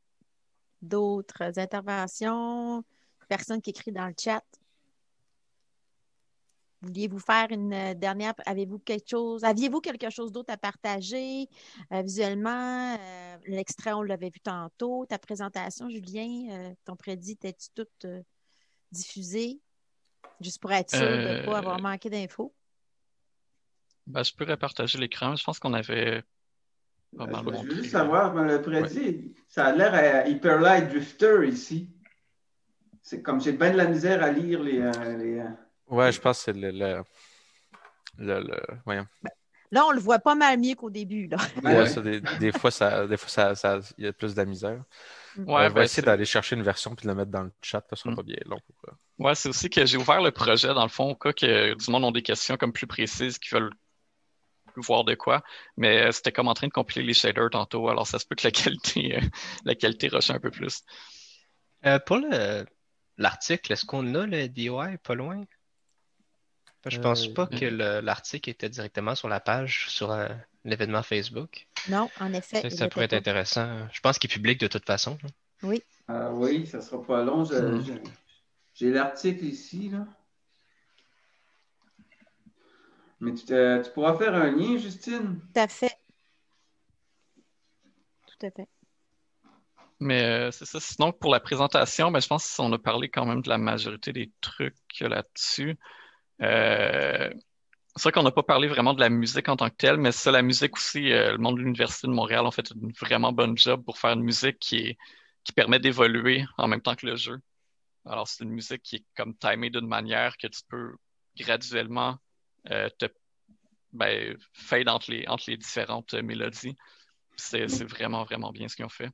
D'autres interventions? Personne qui écrit dans le chat? Vouliez-vous faire une dernière? Aviez-vous quelque chose d'autre à partager visuellement? L'extrait, on l'avait vu tantôt. Ta présentation, Julien, ton prédit, t'es-tu toute diffusée? Juste pour être sûr de ne pas avoir manqué d'infos. Ben, je peux repartager l'écran. Je pense qu'on avait pas mal Je veux montré. juste savoir, le prédit, ça a l'air à Hyper Light Drifter ici. C'est comme j'ai bien de la misère à lire les. Ouais, je pense que c'est voyons. Là, on le voit pas mal mieux qu'au début. Là. Ouais, ça, des fois, il y a plus de la misère. Ouais, Je vais ben, essayer d'aller chercher une version puis de la mettre dans le chat, ça sera pas bien long. Ouais, c'est aussi que j'ai ouvert le projet, dans le fond, au cas que du monde ont des questions comme plus précises, qui veulent voir de quoi. Mais c'était comme en train de compiler les shaders tantôt, alors ça se peut que la qualité rush un peu plus. Pour l'article, est-ce qu'on a le DOI pas loin? Je pense pas que l'article était directement sur la page, sur l'événement Facebook. Non, en effet. Ça pourrait être intéressant. Je pense qu'il est public de toute façon. Oui. Oui, ça sera pas long. J'ai l'article ici, là. Mais tu pourras faire un lien, Justine? Tout à fait. Tout à fait. Mais c'est ça. Sinon, pour la présentation, ben, je pense qu'on a parlé quand même de la majorité des trucs là-dessus. C'est vrai qu'on n'a pas parlé vraiment de la musique en tant que telle, mais ça, la musique aussi, le monde de l'Université de Montréal ont fait une vraiment bonne job pour faire une musique qui permet d'évoluer en même temps que le jeu. Alors, c'est une musique qui est comme timée d'une manière que tu peux graduellement fade entre les différentes mélodies. C'est vraiment, vraiment bien ce qu'ils ont fait.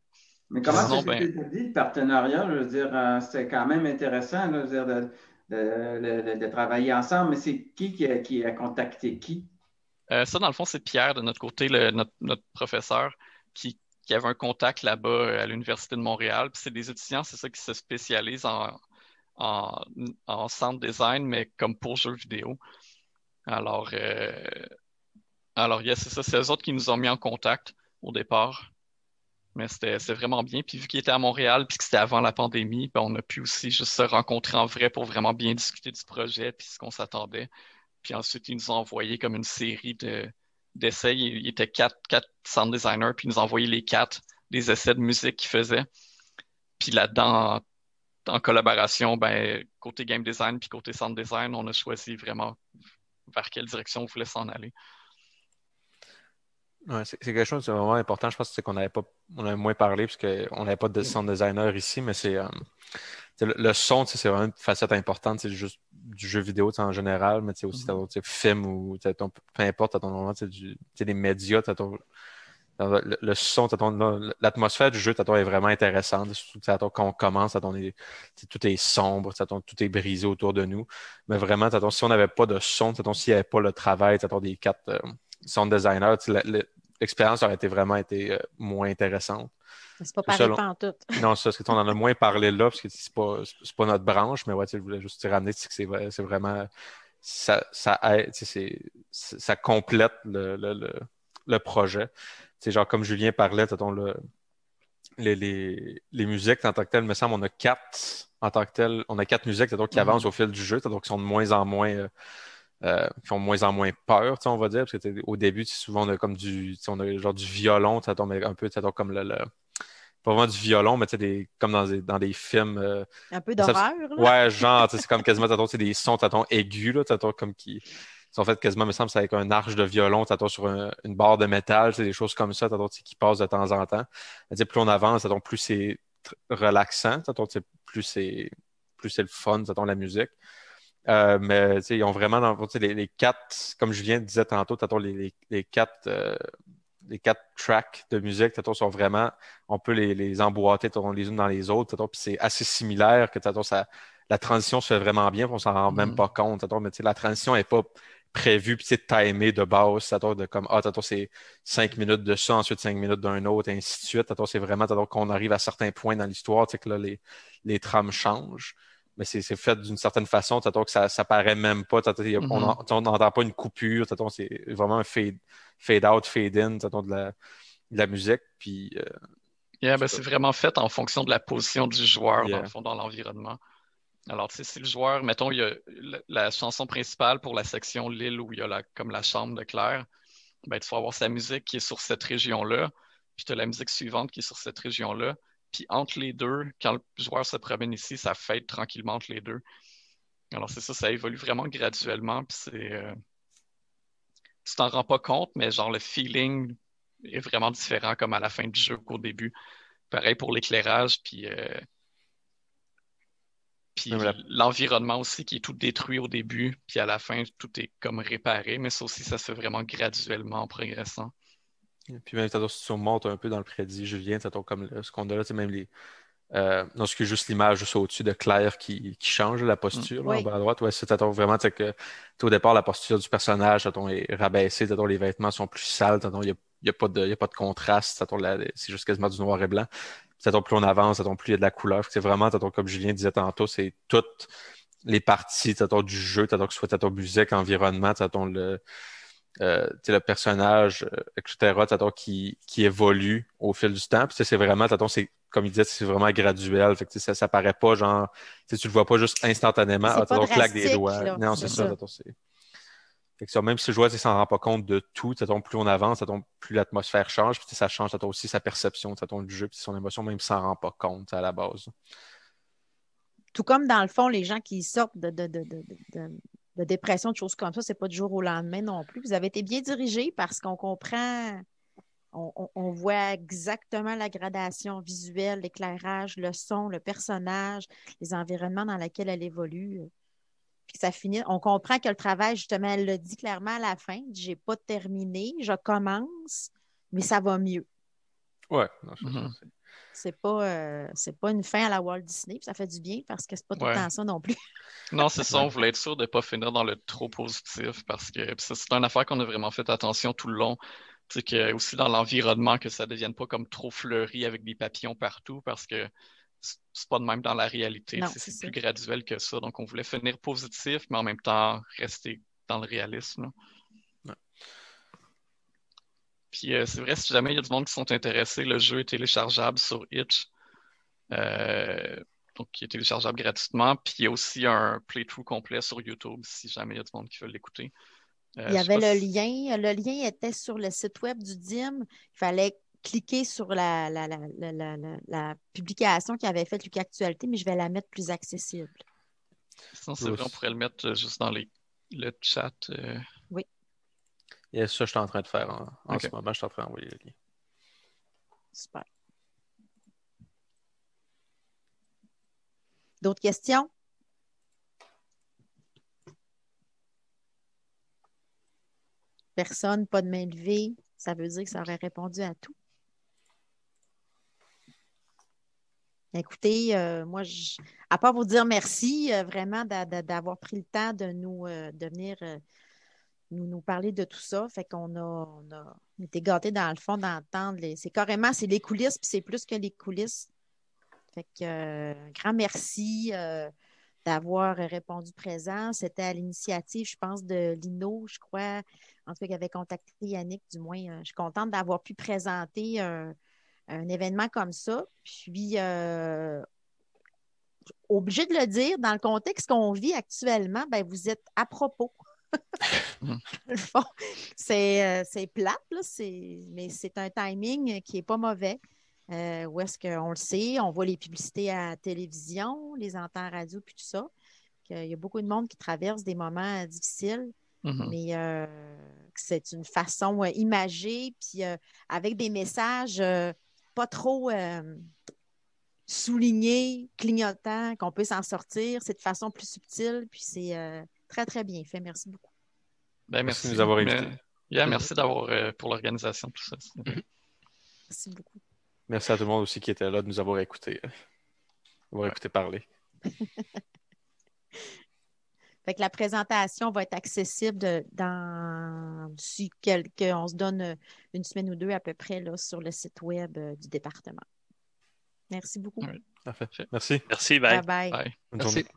Mais comment Sinon, ça s'est établi, le partenariat? Je veux dire, c'était quand même intéressant là, je veux dire, de travailler ensemble, mais c'est qui a contacté qui? Ça, dans le fond, c'est Pierre de notre côté, notre professeur, qui avait un contact là-bas à l'Université de Montréal. Puis c'est des étudiants, c'est ça, qui se spécialisent en sound design, mais comme pour jeux vidéo. Alors, yes, c'est ça, c'est eux autres qui nous ont mis en contact au départ. Mais c'était vraiment bien. Puis vu qu'il était à Montréal, puis que c'était avant la pandémie, ben, on a pu aussi juste se rencontrer en vrai pour vraiment bien discuter du projet, puis ce qu'on s'attendait. Puis ensuite, ils nous ont envoyé comme une série d'essais. Il était quatre sound designers, puis ils nous ont envoyé les quatre des essais de musique qu'ils faisaient. Puis là-dedans, en collaboration, ben, côté game design puis côté sound design, on a choisi vraiment vers quelle direction on voulait s'en aller. Ouais, c'est quelque chose de vraiment important. Je pense que c'est qu'on on avait moins parlé parce qu'on n'avait pas de sound designer ici, mais c'est le son, c'est vraiment une facette importante. C'est juste du jeu vidéo en général, mais aussi film ou peu importe, à ton moment, des médias, Le son, l'atmosphère du jeu, est vraiment intéressante. Surtout quand on commence, tout est sombre, tout est brisé autour de nous. Mais vraiment, si on n'avait pas de son, s'il n'y avait pas le travail des quatre sound designers, l'expérience aurait été moins intéressante. C'est pas C'est ça, pareil pantoute. non, c'est ça, on en a moins parlé là, parce que c'est pas notre branche, mais ouais, je voulais juste te ramener, c'est vraiment, ça aide, ça complète le projet. Genre, comme Julien parlait, les musiques en tant que telles, il me semble, on a quatre en tant que telles, on a quatre musiques qui avancent au fil du jeu, qui sont de moins en moins, qui ont de moins en moins peur, on va dire, parce que au début, souvent, on a comme on a genre du violon, mais un peu, comme pas vraiment du violon, mais comme dans des films. Un peu Ça, d'horreur, là. ouais, genre, c'est comme quasiment, c'est des sons, aigus, là, comme qui sont faits quasiment, me semble, c'est avec un arche de violon, sur une barre de métal, des choses comme ça, qui passent de temps en temps. Plus on avance, plus c'est relaxant, plus c'est le fun, la musique. Mais ils ont vraiment, les quatre, comme Julien disait tantôt, les quatre tracks de musique, sont vraiment, on peut les emboîter les unes dans les autres, puis c'est assez similaire que la transition se fait vraiment bien, puis on s'en rend même pas compte, mais la transition n'est pas prévue, puis c'est timé de base, de comme, c'est 5 minutes de ça, ensuite 5 minutes d'un autre, et ainsi de suite. C'est vraiment qu'on arrive à certains points dans l'histoire, que là, les trames changent. Mais c'est fait d'une certaine façon, que ça paraît même pas. On n'entend pas une coupure. C'est vraiment un fade out, fade in de la musique. Puis, Yeah, ben, c'est vraiment fait en fonction de la position du joueur, dans le yeah. fond, dans l'environnement. Alors, tu sais, si le joueur, mettons, il y a la chanson principale pour la section l'île où il y a comme la chambre de Claire, ben, tu vas avoir sa musique qui est sur cette région-là, puis tu as la musique suivante qui est sur cette région-là. Puis entre les deux, quand le joueur se promène ici, ça fade tranquillement entre les deux. Alors, c'est ça, ça évolue vraiment graduellement, puis tu t'en rends pas compte, mais genre le feeling est vraiment différent comme à la fin du jeu qu'au début. Pareil pour l'éclairage, puis l'environnement aussi qui est tout détruit au début, puis à la fin, tout est comme réparé, mais ça aussi, ça se fait vraiment graduellement en progressant. Puis même, si tu remontes un peu dans le prédit, Julien, comme ce qu'on a là, même non, ce qui est juste l'image juste au-dessus de Claire qui change la posture là, en Oui. bas à droite. Ouais, c'est vraiment que au départ, la posture du personnage est rabaissée, les vêtements sont plus sales, il n'y a pas de contraste, c'est juste quasiment du noir et blanc. Plus on avance, plus il y a de la couleur. C'est vraiment, comme Julien disait tantôt, c'est toutes les parties du jeu, que ce soit musique, environnement, le personnage, etc., qui évolue au fil du temps. Puis c'est vraiment, c'est, comme il disait, c'est vraiment graduel. Fait que, ça paraît pas genre, tu le vois pas juste instantanément, C'est pas claque des drastique, doigts. là. Non, c'est ça. Fait que ça, même si le joueur s'en rend pas compte de tout, plus on avance, plus l'atmosphère change, puis ça change aussi sa perception du jeu, puis son émotion, même s'il s'en rend pas compte à la base. Tout comme dans le fond, les gens qui sortent de dépression, de choses comme ça, c'est pas du jour au lendemain non plus. Vous avez été bien dirigé parce qu'on comprend, on voit exactement la gradation visuelle, l'éclairage, le son, le personnage, les environnements dans lesquels elle évolue. Puis ça finit. On comprend que le travail, justement, elle le dit clairement à la fin. J'ai pas terminé, je commence, mais ça va mieux. Ouais, non, je C'est pas une fin à la Walt Disney, puis ça fait du bien parce que c'est pas tout le Ouais. temps ça non plus. Non, c'est ça, on voulait être sûr de ne pas finir dans le trop positif parce que c'est une affaire qu'on a vraiment fait attention tout le long. Tu sais, que aussi dans l'environnement, que ça ne devienne pas comme trop fleuri avec des papillons partout parce que c'est pas de même dans la réalité. Non, C'est c'est plus graduel que ça. Donc, on voulait finir positif, mais en même temps rester dans le réalisme. Ouais. Puis c'est vrai, si jamais il y a du monde qui sont intéressés, le jeu est téléchargeable sur Itch. Donc, qui est téléchargeable gratuitement. Puis il y a aussi un playthrough complet sur YouTube si jamais il y a du monde qui veut l'écouter. Il y avait le lien. Le lien était sur le site web du DIM. Il fallait cliquer sur la publication qui avait fait Lucas Actualité, mais je vais la mettre plus accessible. Sinon, c'est vrai, on pourrait le mettre juste dans le chat. Oui. Et ça, je suis en train de faire en Okay. ce moment. Je suis en train d'envoyer le lien. Super. D'autres questions? Personne, pas de main levée. ça veut dire que ça aurait répondu à tout. Écoutez, moi, à part vous dire merci, vraiment d'avoir pris le temps de venir nous parler de tout ça. Fait on était gâtés dans le fond d'entendre. C'est les coulisses, puis c'est plus que les coulisses. Fait que un grand merci d'avoir répondu présent. C'était à l'initiative, je pense, de Lino, je crois, en tout cas, qui avait contacté Yannick, du moins. Je suis contente d'avoir pu présenter un événement comme ça. Puis, obligé de le dire, dans le contexte qu'on vit actuellement, ben, vous êtes à propos. Dans le fond, c'est plate, là, mais c'est un timing qui n'est pas mauvais. Où est-ce qu'on le sait? On voit les publicités à la télévision, les entend à la radio, puis tout ça. Il y a beaucoup de monde qui traverse des moments difficiles, mais c'est une façon imagée, puis avec des messages pas trop soulignés, clignotants, qu'on peut s'en sortir. C'est de façon plus subtile, puis c'est très, très bien fait. Merci beaucoup. Ben, Merci merci. de nous avoir invités. Merci d'avoir pour l'organisation, tout ça. Merci beaucoup. Merci à tout le monde aussi qui était là de nous avoir écoutés. Écouté parler. Fait que la présentation va être accessible d'ici on se donne une semaine ou deux à peu près là, sur le site web du département. Merci beaucoup. Oui. Parfait. Merci. Merci, bye. Bye bye. Bye. Bonne Merci. journée.